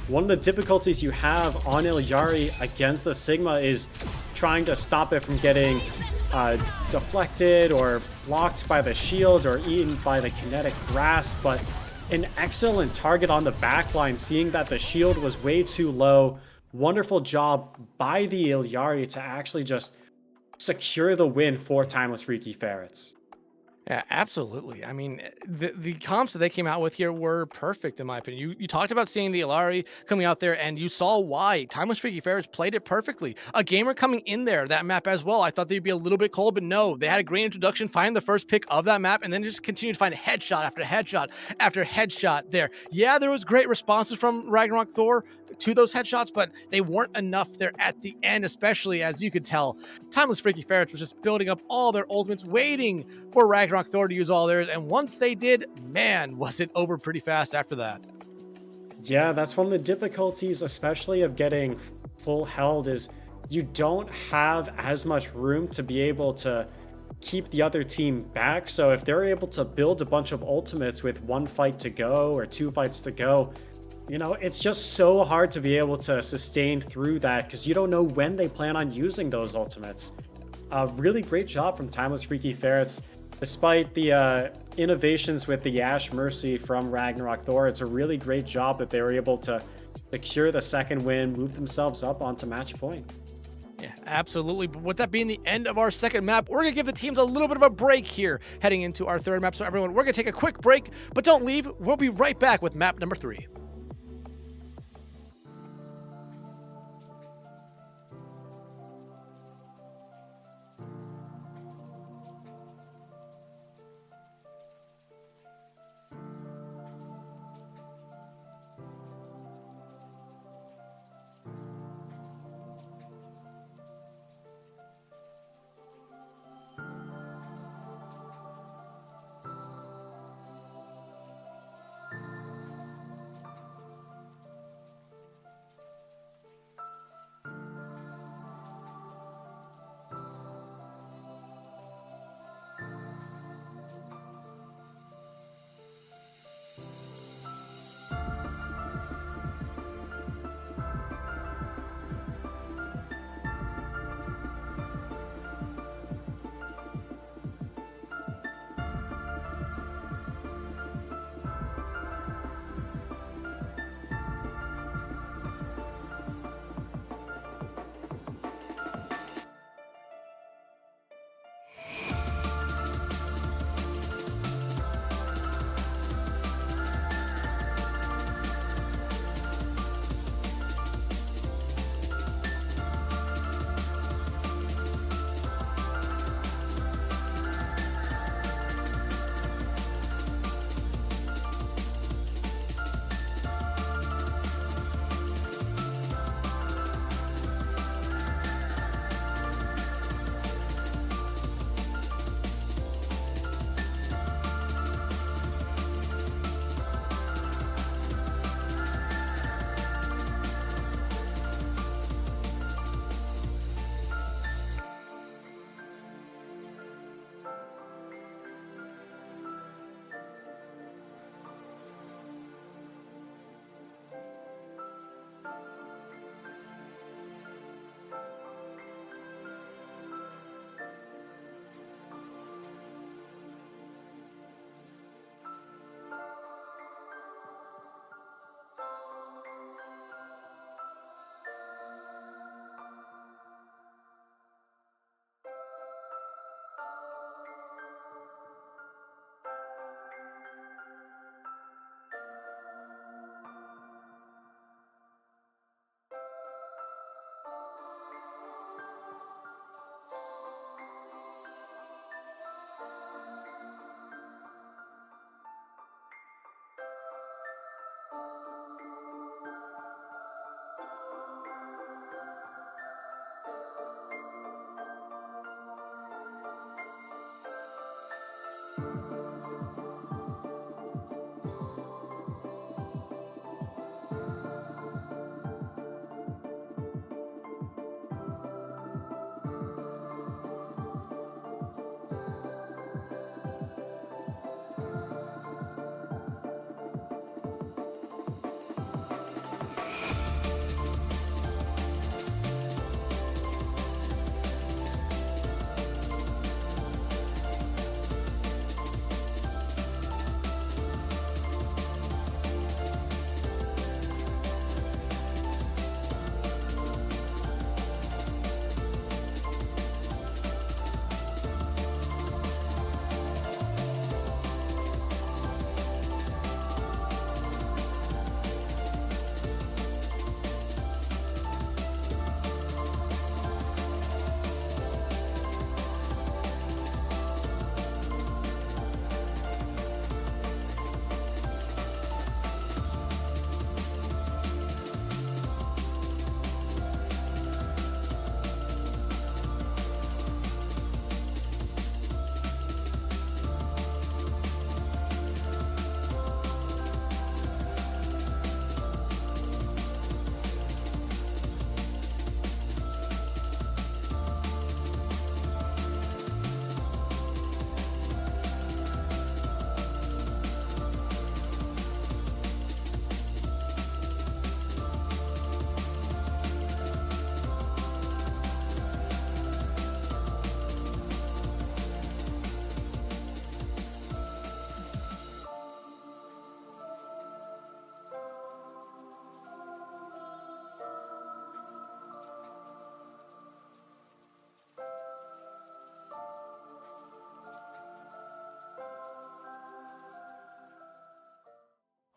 One of the difficulties you have on Ilyari against the Sigma is trying to stop it from getting deflected or blocked by the shield or eaten by the kinetic grasp, but an excellent target on the backline, seeing that the shield was way too low. Wonderful job by the Ilyari to actually just secure the win for Timeless Freaky Ferrets. Yeah, absolutely. I mean, the comps that they came out with here were perfect, in my opinion. You talked about seeing the Ilari coming out there, and you saw why. Timeless Freaky Ferrets played it perfectly. A gamer coming in there, that map as well. I thought they'd be a little bit cold, but no. They had a great introduction, find the first pick of that map, and then just continued to find headshot after headshot after headshot there. Yeah, there was great responses from Ragnarok Thor to those headshots, but they weren't enough there at the end, especially as you could tell. Timeless Freaky Ferrets was just building up all their ultimates, waiting for Ragnarok Thor to use all theirs, and once they did, man, was it over pretty fast after that. Yeah, that's one of the difficulties, especially of getting full held, is you don't have as much room to be able to keep the other team back. So if they're able to build a bunch of ultimates with 1 fight to go or 2 fights to go, you know, it's just so hard to be able to sustain through that because you don't know when they plan on using those ultimates. Really great job from Timeless Freaky Ferrets. Despite the innovations with the Ash Mercy from Ragnarok Thor, it's a really great job that they were able to secure the second win, move themselves up onto match point. Yeah, absolutely. But with that being the end of our second map, we're going to give the teams a little bit of a break here heading into our third map. So everyone, we're going to take a quick break, but don't leave. We'll be right back with map number 3.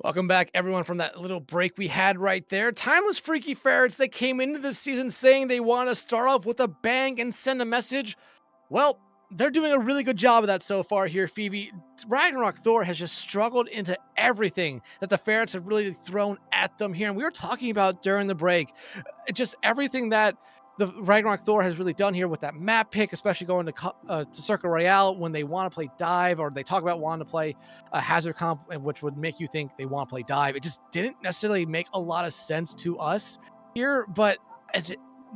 Welcome back, everyone, from that little break we had right there. Timeless Freaky Ferrets, they came into this season saying they want to start off with a bang and send a message. Well, they're doing a really good job of that so far here, Phoebe. Ragnarok Thor has just struggled into everything that the Ferrets have really thrown at them here. And we were talking about during the break, just everything that the Ragnarok Thor has really done here with that map pick, especially going to Circle Royale when they want to play dive, or they talk about wanting to play a hazard comp, which would make you think they want to play dive. It just didn't necessarily make a lot of sense to us here, but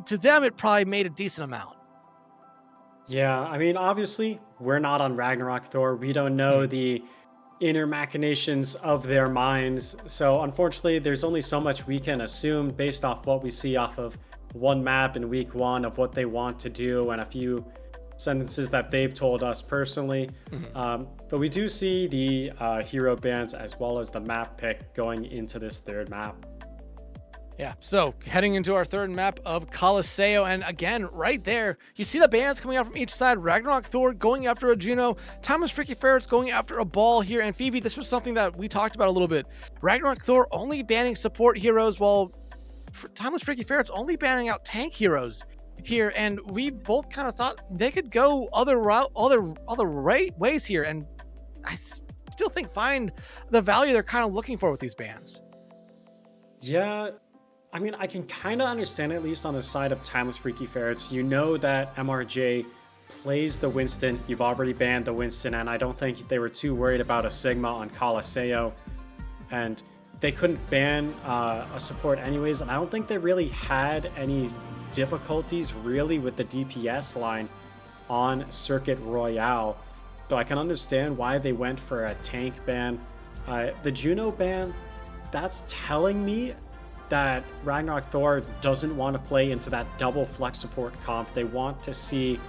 to them, it probably made a decent amount. Yeah, I mean, obviously, we're not on Ragnarok Thor. We don't know Mhm. the inner machinations of their minds. So, unfortunately, there's only so much we can assume based off what we see off of one map in week one of what they want to do and a few sentences that they've told us personally. Mhm. But we do see the hero bands as well as the map pick going into this third map. Yeah, so heading into our third map of Colosseo, and again, right there, you see the bands coming out from each side. Ragnarok Thor going after a Juno, Timeless Freaky Ferrets going after a ball here, and Phoebe, this was something that we talked about a little bit. Ragnarok Thor only banning support heroes, while Timeless Freaky Ferrets only banning out tank heroes here, and we both kind of thought they could go ways here, and I still think find the value they're kind of looking for with these bans. Yeah, I mean, I can kind of understand, at least on the side of Timeless Freaky Ferrets. You know that MRJ plays the Winston. You've already banned the Winston, and I don't think they were too worried about a Sigma on Colosseo. And they couldn't ban a support anyways, and I don't think they really had any difficulties really with the DPS line on Circuit Royale. So I can understand why they went for a tank ban. The Juno ban, that's telling me that Ragnarok Thor doesn't want to play into that double flex support comp. They want to see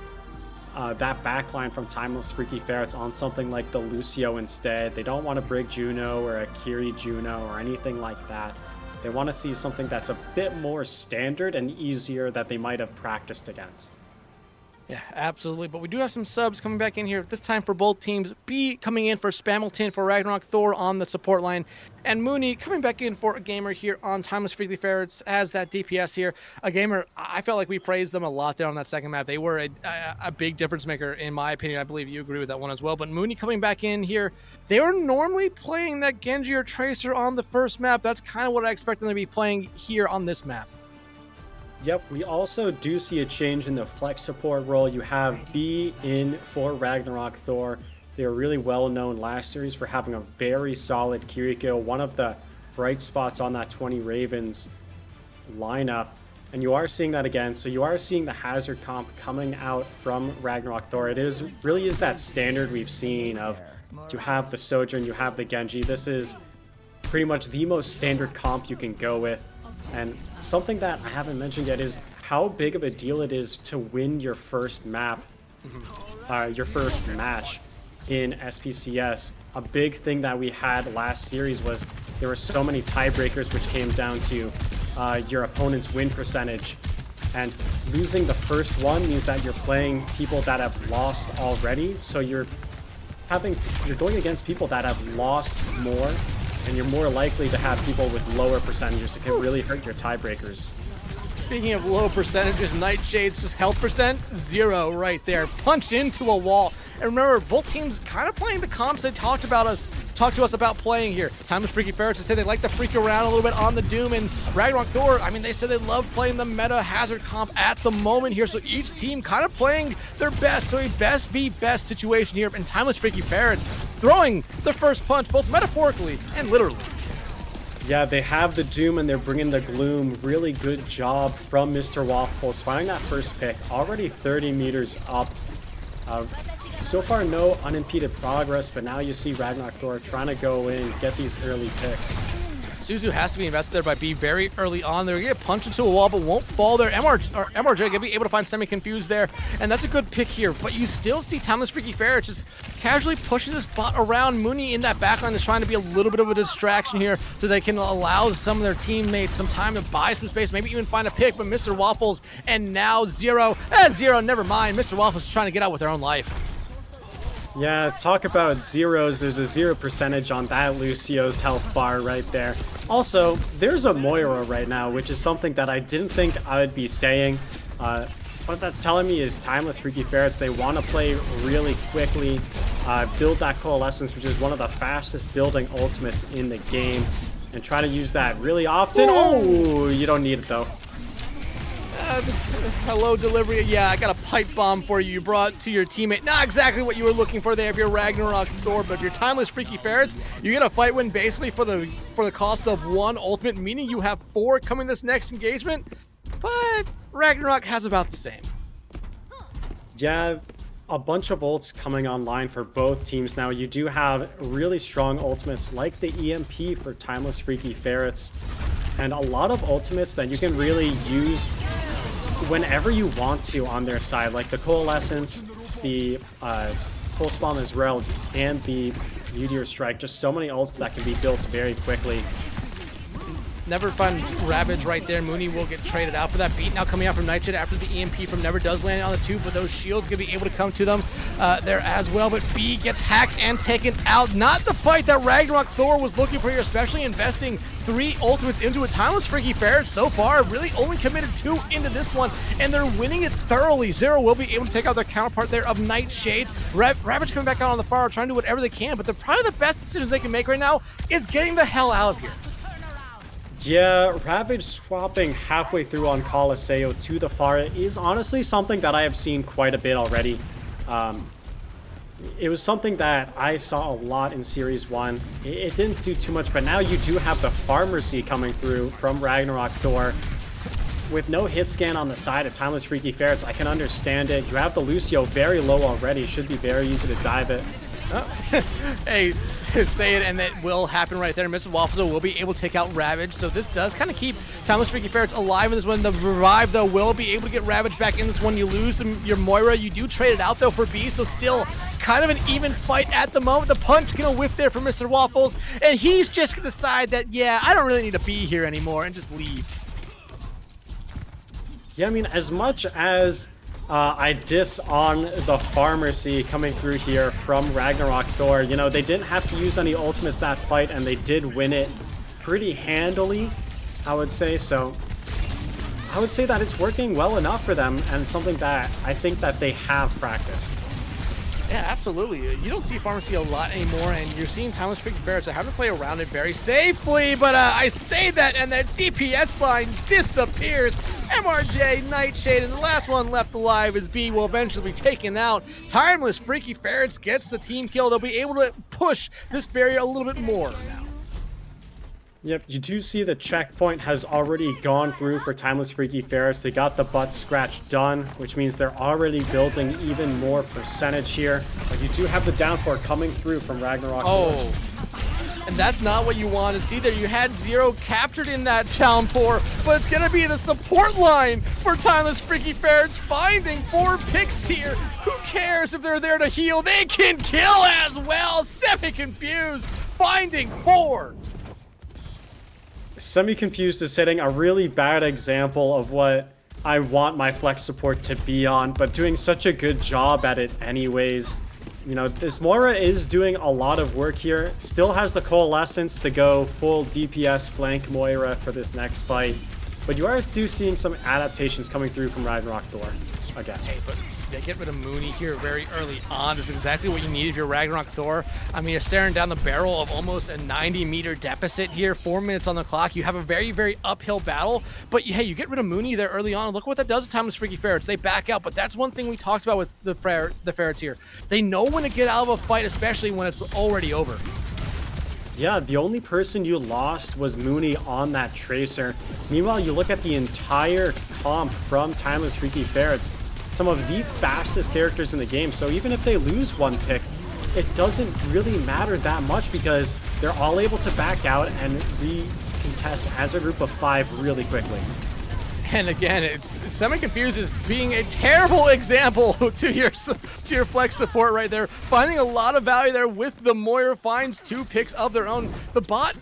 that backline from Timeless Freaky Ferrets on something like the Lucio instead. They don't want to brig Juno or a Kiri Juno or anything like that. They want to see something that's a bit more standard and easier that they might have practiced against. Yeah, absolutely. But we do have some subs coming back in here, this time for both teams. B coming in for Spamilton for Ragnarok Thor on the support line. And Mooney coming back in for a gamer here on Timeless Freaky Ferrets as that DPS here. A gamer, I felt like we praised them a lot there on that second map. They were a big difference maker, in my opinion. I believe you agree with that one as well. But Mooney coming back in here. They were normally playing that Genji or Tracer on the first map. That's kind of what I expect them to be playing here on this map. Yep, we also do see a change in the flex support role. You have B in for Ragnarok Thor. They were really well known last series for having a very solid Kiriko, one of the bright spots on that 20 Ravens lineup. And you are seeing that again. So you are seeing the hazard comp coming out from Ragnarok Thor. Really is that standard we've seen of you have the Sojourn, you have the Genji. This is pretty much the most standard comp you can go with. And something that I haven't mentioned yet is how big of a deal it is to win your first map, your first match in SPCS. A big thing that we had last series was there were so many tiebreakers which came down to your opponent's win percentage. And losing the first one means that you're playing people that have lost already. So you're going against people that have lost more, and you're more likely to have people with lower percentages. It can really hurt your tiebreakers. Speaking of low percentages, Nightshade's health percent, 0 right there. Punched into a wall. And remember, both teams kind of playing the comps they talked to us about playing here. Timeless Freaky Ferrets, they said they like to freak around a little bit on the Doom, and Ragnarok Thor, I mean, they said they love playing the meta hazard comp at the moment here, so each team kind of playing their best, so a best v best situation here, and Timeless Freaky Ferrets throwing the first punch, both metaphorically and literally. Yeah, they have the Doom and they're bringing the Gloom. Really good job from Mr. Waffles, finding that first pick, already 30 meters up. So far, no unimpeded progress, but now you see Ragnarok Thor trying to go in, get these early picks. Suzu has to be invested there by B very early on. They're going to get punched into a wall, but won't fall there. MRJ going to be able to find semi-confused there, and that's a good pick here. But you still see Timeless Freaky Ferrets just casually pushing this bot around. Mooney in that backline is trying to be a little bit of a distraction here so they can allow some of their teammates some time to buy some space, maybe even find a pick. But Mr. Waffles and now Zero. Zero, never mind. Mr. Waffles is trying to get out with their own life. Yeah, talk about zeros. There's a 0% on that Lucio's health bar right there. Also, there's a Moira right now, which is something that I didn't think I would be saying. What that's telling me is Timeless Freaky Ferrets, they want to play really quickly, build that Coalescence, which is one of the fastest building ultimates in the game, and try to use that really often. Oh, you don't need it though. Hello, delivery. Yeah, I got a pipe bomb for you. You brought to your teammate. Not exactly what you were looking for there if you're Ragnarok Thor, but if you're Timeless Freaky Ferrets, you get a fight win basically for the cost of 1 ultimate, meaning you have 4 coming this next engagement. But Ragnarok has about the same. Yeah, a bunch of ults coming online for both teams now. You do have really strong ultimates like the EMP for Timeless Freaky Ferrets, and a lot of ultimates that you can really use whenever you want to on their side, like the Coalescence, the Pulse Bomb as well, and the Meteor Strike. Just so many ults that can be built very quickly. Never finds Ravage right there. Mooney will get traded out for that beat now coming out from Nightshade after the EMP from Never does land on the 2, but those shields going to be able to come to them there as well. But B gets hacked and taken out. Not the fight that Ragnarok Thor was looking for here, especially investing 3 ultimates into a Timeless Freaky Ferret so far. Really only committed 2 into this one, and they're winning it thoroughly. Zero will be able to take out their counterpart there of Nightshade. Ravage coming back out on the far, trying to do whatever they can, but probably the best decisions they can make right now is getting the hell out of here. Yeah, Ravage swapping halfway through on Coliseo to the Pharah is honestly something that I have seen quite a bit already. It was something that I saw a lot in Series 1. It didn't do too much, but now you do have the Pharmacy coming through from Ragnarok Thor. With no hit scan on the side of Timeless Freaky Ferrets, I can understand it. You have the Lucio very low already. Should be very easy to dive it. Oh. Hey, say it, and that will happen right there. Mrs. Waffles will be able to take out Ravage, so this does kind of keep Timeless Freaky Ferrets alive in this one. The Revive, though, will be able to get Ravage back in this one. You lose your Moira. You do trade it out, though, for B, so still kind of an even fight at the moment. The punch gonna whiff there for Mr. Waffles, and he's just gonna decide that, yeah, I don't really need to be here anymore, and just leave. Yeah, I mean, as much as I diss on the Pharmacy coming through here from Ragnarok Thor, you know, they didn't have to use any ultimates that fight, and they did win it pretty handily, I would say. So I would say that it's working well enough for them, and something that I think that they have practiced. Yeah, absolutely. You don't see Pharmacy a lot anymore, and you're seeing Timeless Freaky Ferrets having to play around it very safely, but I say that, and that DPS line disappears. MRJ, Nightshade, and the last one left alive is B will eventually be taken out. Timeless Freaky Ferrets gets the team kill. They'll be able to push this barrier a little bit more now. Yep, you do see the checkpoint has already gone through for Timeless Freaky Ferrets. They got the butt scratch done, which means they're already building even more percentage here. But you do have the downpour coming through from Ragnarok. Oh, and that's not what you want to see there. You had Zero captured in that downpour, but it's going to be the support line for Timeless Freaky Ferrets, finding 4 picks here. Who cares if they're there to heal? They can kill as well. Semi-confused, finding 4. Semi-confused is setting a really bad example of what I want my flex support to be on, but doing such a good job at it anyways. You know, this Moira is doing a lot of work here. Still has the Coalescence to go full DPS flank Moira for this next fight. But you are seeing some adaptations coming through from Ragnarok Thor again. Hey, but they get rid of Mooney here very early on. This is exactly what you need if you're Ragnarok Thor. I mean, you're staring down the barrel of almost a 90-meter deficit here, 4 minutes on the clock. You have a very, very uphill battle, but hey, you get rid of Mooney there early on. Look what that does to Timeless Freaky Ferrets. They back out, but that's one thing we talked about with the Ferrets here. They know when to get out of a fight, especially when it's already over. Yeah, the only person you lost was Mooney on that Tracer. Meanwhile, you look at the entire comp from Timeless Freaky Ferrets, some of the fastest characters in the game, so even if they lose 1 pick, it doesn't really matter that much because they're all able to back out and recontest as a group of 5 really quickly. And again, it's semi-confused is being a terrible example to your flex support right there. Finding a lot of value there with the Moira, finds 2 picks of their own. The bot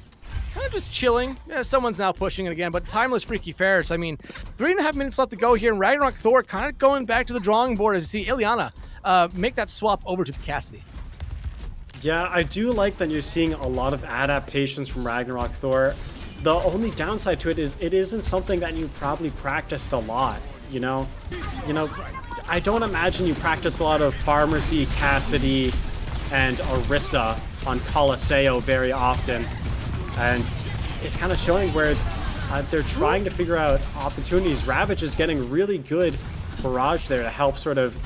kind of just chilling. Yeah, someone's now pushing it again, but Timeless Freaky Ferrets, I mean, 3.5 minutes left to go here, and Ragnarok Thor kind of going back to the drawing board as you see Ileana make that swap over to the Cassidy. Yeah, I do like that you're seeing a lot of adaptations from Ragnarok Thor. The only downside to it is it isn't something that you probably practiced a lot, you know? You know, I don't imagine you practice a lot of Pharmacy, Cassidy, and Orisa on Colosseo very often. And it's kind of showing where they're trying to figure out opportunities. Ravage is getting really good barrage there to help sort of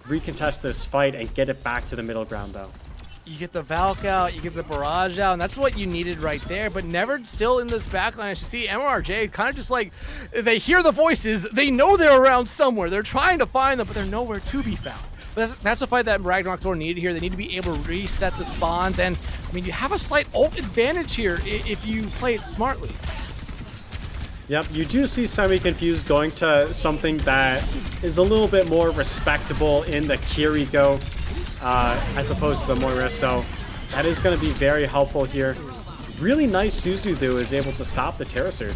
recontest this fight and get it back to the middle ground, though. You get the Valk out, you get the barrage out, and that's what you needed right there. But never still in this backline. As you see, MRJ kind of just like, they hear the voices, they know they're around somewhere. They're trying to find them, but they're nowhere to be found. But that's the fight that Ragnarok Thor needed here. They need to be able to reset the spawns. And, I mean, you have a slight ult advantage here if you play it smartly. Yep, you do see Semi-Confused going to something that is a little bit more respectable in the Kiriko as opposed to the Moira, so that is going to be very helpful here. Really nice Suzu, though, is able to stop the Terra Surge.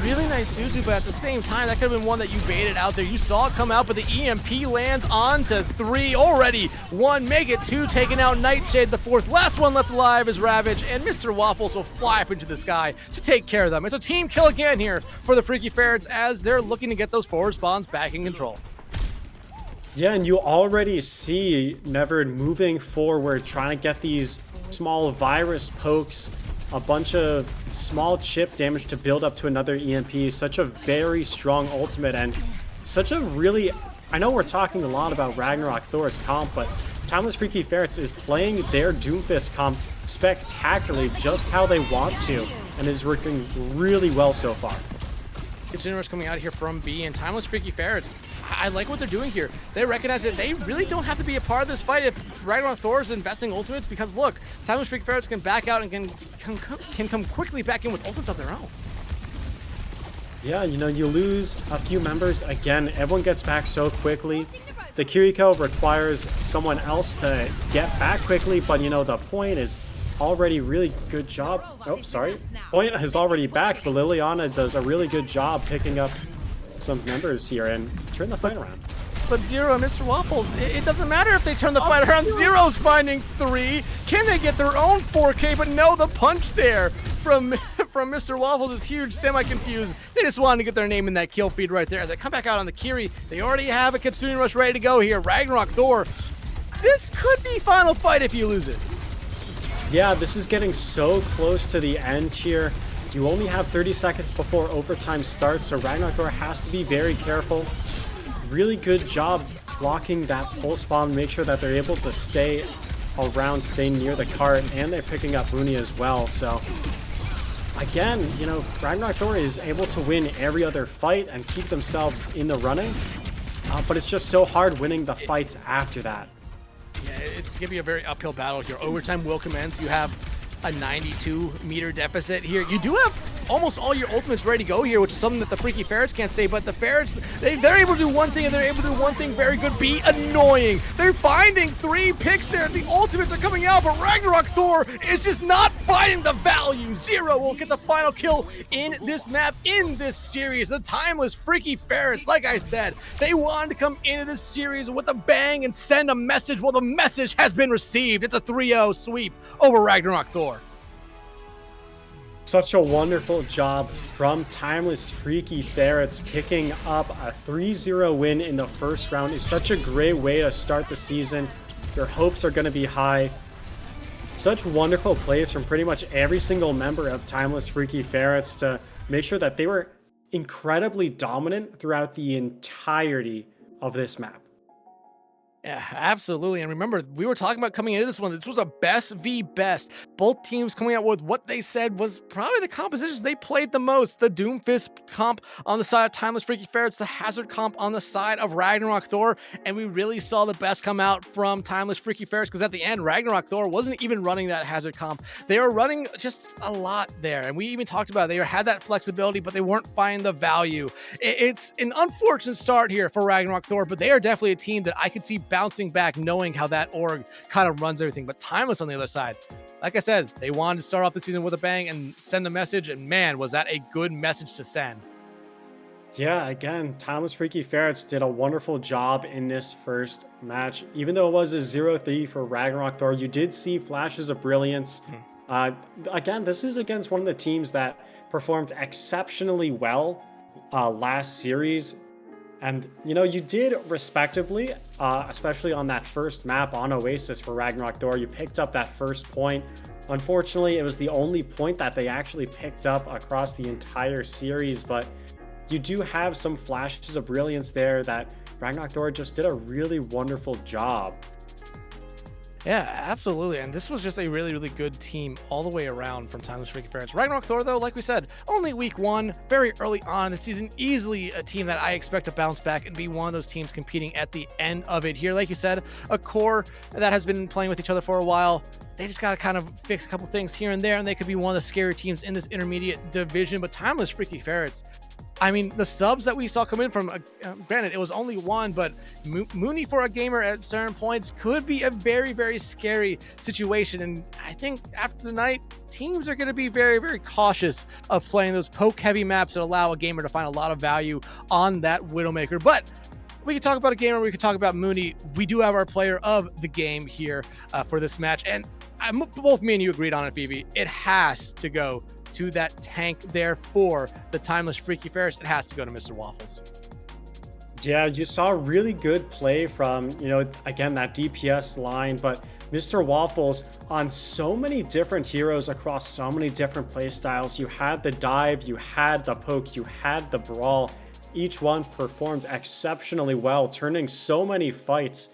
Really nice Suzu, but at the same time, that could have been one that you baited out there. You saw it come out, but the EMP lands on to 3 already. 1, make it 2, taking out Nightshade. The 4th, last one left alive is Ravage, and Mr. Waffles will fly up into the sky to take care of them. It's a team kill again here for the Freaky Ferrets as they're looking to get those forward spawns back in control. Yeah, and you already see Never moving forward, trying to get these small virus pokes, a bunch of small chip damage to build up to another EMP. Such a very strong ultimate, and such a really... I know we're talking a lot about Ragnarok Thor's comp, but Timeless Freaky Ferrets is playing their Doomfist comp spectacularly, just how they want to, and is working really well so far. Continuous coming out here from B, and Timeless Freaky Ferrets, I like what they're doing here. They recognize that they really don't have to be a part of this fight if Ragnarok Thor is investing ultimates, because look, Timeless Freaky Ferrets can back out and can come quickly back in with ultimates of their own. Yeah, you know, you lose a few members. Again, everyone gets back so quickly. The Kiriko requires someone else to get back quickly, but you know, the point is already really good job. Oh, sorry. Point is already back, but Liliana does a really good job picking up some members here and turn the fight around. But Zero and Mr. Waffles, it doesn't matter if they turn the fight around. Zero's finding 3. Can they get their own 4K? But no, the punch there from Mr. Waffles is huge. Semi-confused. They just wanted to get their name in that kill feed right there. As they come back out on the Kiri, they already have a Kitsune Rush ready to go here. Ragnarok Thor, this could be final fight if you lose it. Yeah, this is getting so close to the end here. You only have 30 seconds before overtime starts, so Ragnarok Thor has to be very careful. Really good job blocking that pulse bomb, make sure that they're able to stay around, stay near the cart, and they're picking up Uni as well. So again, you know, Ragnarok Thor is able to win every other fight and keep themselves in the running, but it's just so hard winning the fights after that. Yeah, it's going to be a very uphill battle here. Overtime will commence. You have a 92-meter deficit here. You do have almost all your ultimates ready to go here, which is something that the Freaky Ferrets can't say, but the Ferrets, they're able to do one thing, and they're able to do one thing very good, be annoying. They're finding 3 picks there. The ultimates are coming out, but Ragnarok Thor is just not finding the value. Zero will get the final kill in this map, in this series. The Timeless Freaky Ferrets, like I said, they wanted to come into this series with a bang and send a message. Well, the message has been received. It's a 3-0 sweep over Ragnarok Thor. Such a wonderful job from Timeless Freaky Ferrets, picking up a 3-0 win in the first round. It's such a great way to start the season. Your hopes are going to be high. Such wonderful plays from pretty much every single member of Timeless Freaky Ferrets to make sure that they were incredibly dominant throughout the entirety of this map. Yeah, absolutely. And remember, we were talking about coming into this one, this was a best v best. Both teams coming out with what they said was probably the compositions they played the most. The Doomfist comp on the side of Timeless Freaky Ferrets, the Hazard comp on the side of Ragnarok Thor. And we really saw the best come out from Timeless Freaky Ferrets, because at the end, Ragnarok Thor wasn't even running that Hazard comp. They were running just a lot there. And we even talked about it. They had that flexibility, but they weren't finding the value. It's an unfortunate start here for Ragnarok Thor, but they are definitely a team that I could see bouncing back, knowing how that org kind of runs everything. But Timeless on the other side, like I said, they wanted to start off the season with a bang and send a message, and man, was that a good message to send. Yeah, again, Timeless Freaky Ferrets did a wonderful job in this first match. Even though it was a 0-3 for Ragnarok Thor, you did see flashes of brilliance. Mhm. Uh, again, this is against one of the teams that performed exceptionally well last series. And, you did respectively, especially on that first map on Oasis for Ragnarok Thor. You picked up that first point. Unfortunately, it was the only point that they actually picked up across the entire series, but you do have some flashes of brilliance there that Ragnarok Thor just did a really wonderful job. Yeah, absolutely. And this was just a really, really good team all the way around from Timeless Freaky Ferrets. Ragnarok Thor, though, like we said, only week one, very early on in the season, easily a team that I expect to bounce back and be one of those teams competing at the end of it here. Like you said, a core that has been playing with each other for a while. They just got to kind of fix a couple things here and there, and they could be one of the scary teams in this intermediate division. But Timeless Freaky Ferrets, I mean, the subs that we saw come in from, granted, it was only one, but Mooney for a gamer at certain points could be a very, very scary situation. And I think after tonight, teams are going to be very, very cautious of playing those poke heavy maps that allow a gamer to find a lot of value on that Widowmaker. But we can talk about a gamer, we can talk about Mooney. We do have our player of the game here for this match. And both me and you agreed on it, Phoebe. It has to go to that tank there for the Timeless Freaky Ferrets. It has to go to Mr. Waffles. Yeah, you saw really good play from, again, that DPS line, but Mr. Waffles on so many different heroes across so many different play styles. You had the dive, you had the poke, you had the brawl. Each one performed exceptionally well, turning so many fights,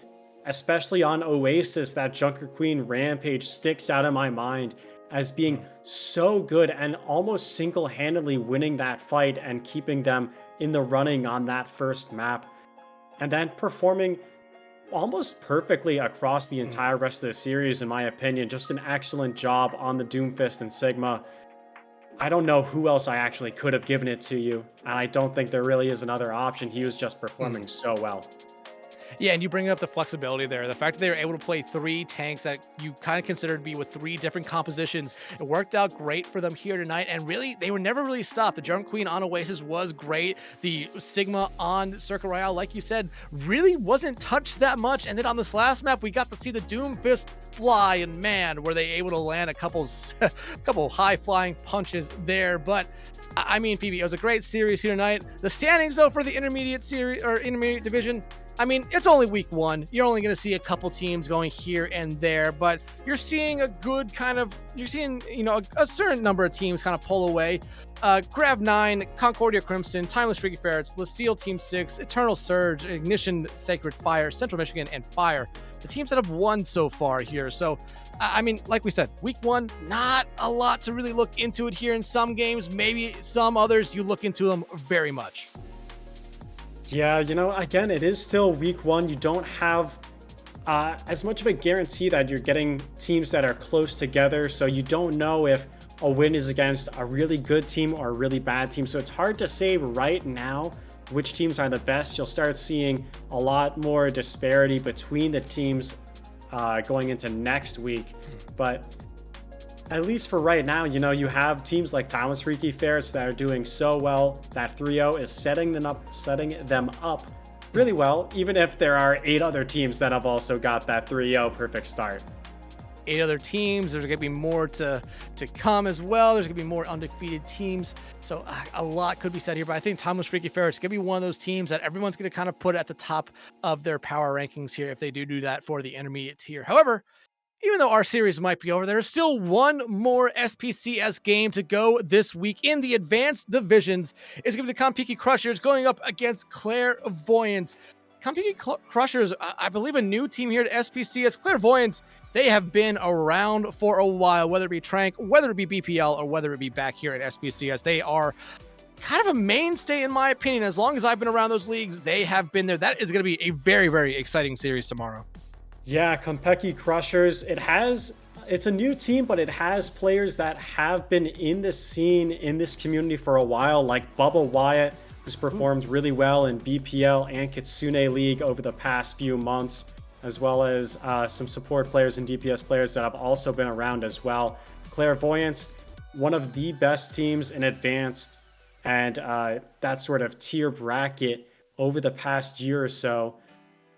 especially on Oasis. That Junker Queen Rampage sticks out in my mind as being so good and almost single-handedly winning that fight and keeping them in the running on that first map. And then performing almost perfectly across the entire rest of the series, in my opinion. Just an excellent job on the Doomfist and Sigma. I don't know who else I actually could have given it to you, and I don't think there really is another option. He was just performing so well. Yeah, and you bring up the flexibility there. The fact that they were able to play three tanks that you kind of considered to be with three different compositions, it worked out great for them here tonight. And really, they were never really stopped. The Jungle Queen on Oasis was great. The Sigma on Circle Royale, like you said, really wasn't touched that much. And then on this last map, we got to see the Doomfist fly, and man, were they able to land a couple high flying punches there. But I mean, Phoebe, it was a great series here tonight. The standings, though, for the intermediate series or intermediate division, I mean, it's only week one. You're only going to see a couple teams going here and there, but you're seeing a certain number of teams kind of pull away. Grav 9, Concordia Crimson, Timeless Freaky Ferrets, Lucille Team 6, Eternal Surge, Ignition Sacred Fire, Central Michigan, and Fire. The teams that have won so far here. So, I mean, like we said, week one, not a lot to really look into it here in some games. Maybe some others, you look into them very much. Yeah, again, it is still week one. You don't have as much of a guarantee that you're getting teams that are close together. So you don't know if a win is against a really good team or a really bad team. So it's hard to say right now which teams are the best. You'll start seeing a lot more disparity between the teams going into next week. But at least for right now, you have teams like Timeless Freaky Ferrets that are doing so well. That 3-0 is setting them up really well, even if there are 8 other teams that have also got that 3-0 perfect start. 8 other teams. There's going to be more to come as well. There's going to be more undefeated teams. So a lot could be said here, but I think Timeless Freaky Ferrets is going to be one of those teams that everyone's going to kind of put at the top of their power rankings here if they do that for the intermediate tier. However, even though our series might be over, there's still one more SPCS game to go this week in the advanced divisions. It's going to be the Konpeki Crushers going up against Clairvoyance. Konpeki Crushers, I believe, a new team here to SPCS. Clairvoyance, they have been around for a while, whether it be Trank, whether it be BPL, or whether it be back here at SPCS. They are kind of a mainstay, in my opinion. As long as I've been around those leagues, they have been there. That is going to be a very, very exciting series tomorrow. Yeah, Konpeki Crushers, it's a new team, but it has players that have been in this scene, in this community for a while, like Bubba Wyatt, who's performed really well in BPL and Kitsune League over the past few months, as well as some support players and DPS players that have also been around as well. Clairvoyance, one of the best teams in advanced and that sort of tier bracket over the past year or so.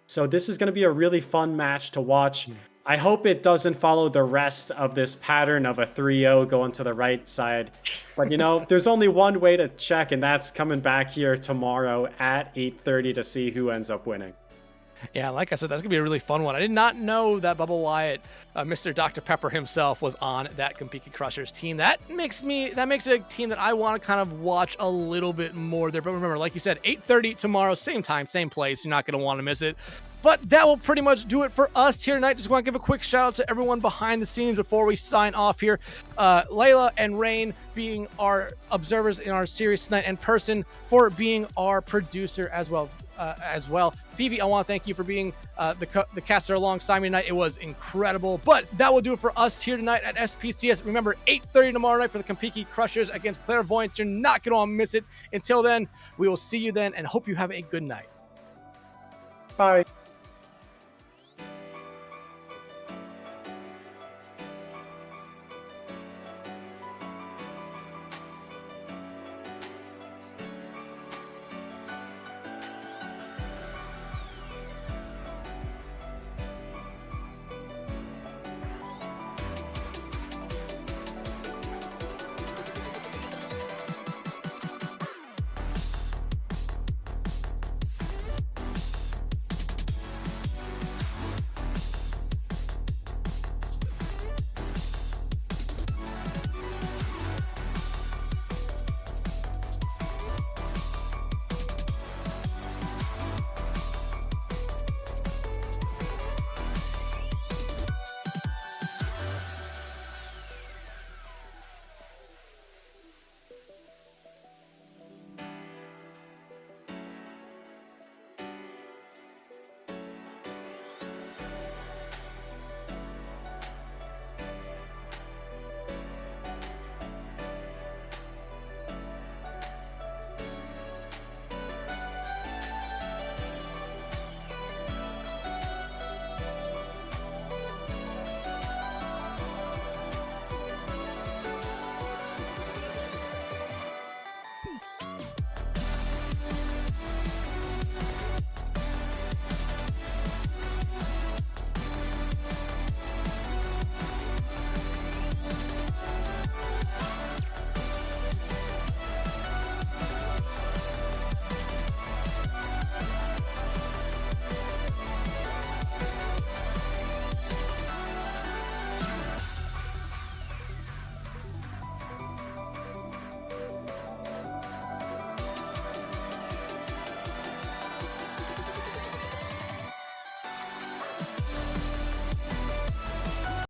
So this is going to be a really fun match to watch. I hope it doesn't follow the rest of this pattern of a 3-0 going to the right side. But there's only one way to check, and that's coming back here tomorrow at 8:30 to see who ends up winning. Yeah, like I said, that's gonna be a really fun one. I did not know that Bubba Wyatt, Mr. Dr. Pepper himself, was on that Compiki Crushers team. That makes it a team that I want to kind of watch a little bit more there. But remember, like you said, 8:30 tomorrow, same time, same place. You're not gonna want to miss it. But that will pretty much do it for us here tonight. Just want to give a quick shout out to everyone behind the scenes before we sign off here. Layla and Rain being our observers in our series tonight, and Person for being our producer as well. Phoebe, I want to thank you for being the caster alongside me tonight. It was incredible. But that will do it for us here tonight at SPCS. Remember, 8:30 tomorrow night for the Compiki Crushers against Clairvoyant. You're not going to want to miss it. Until then, we will see you then, and hope you have a good night. Bye.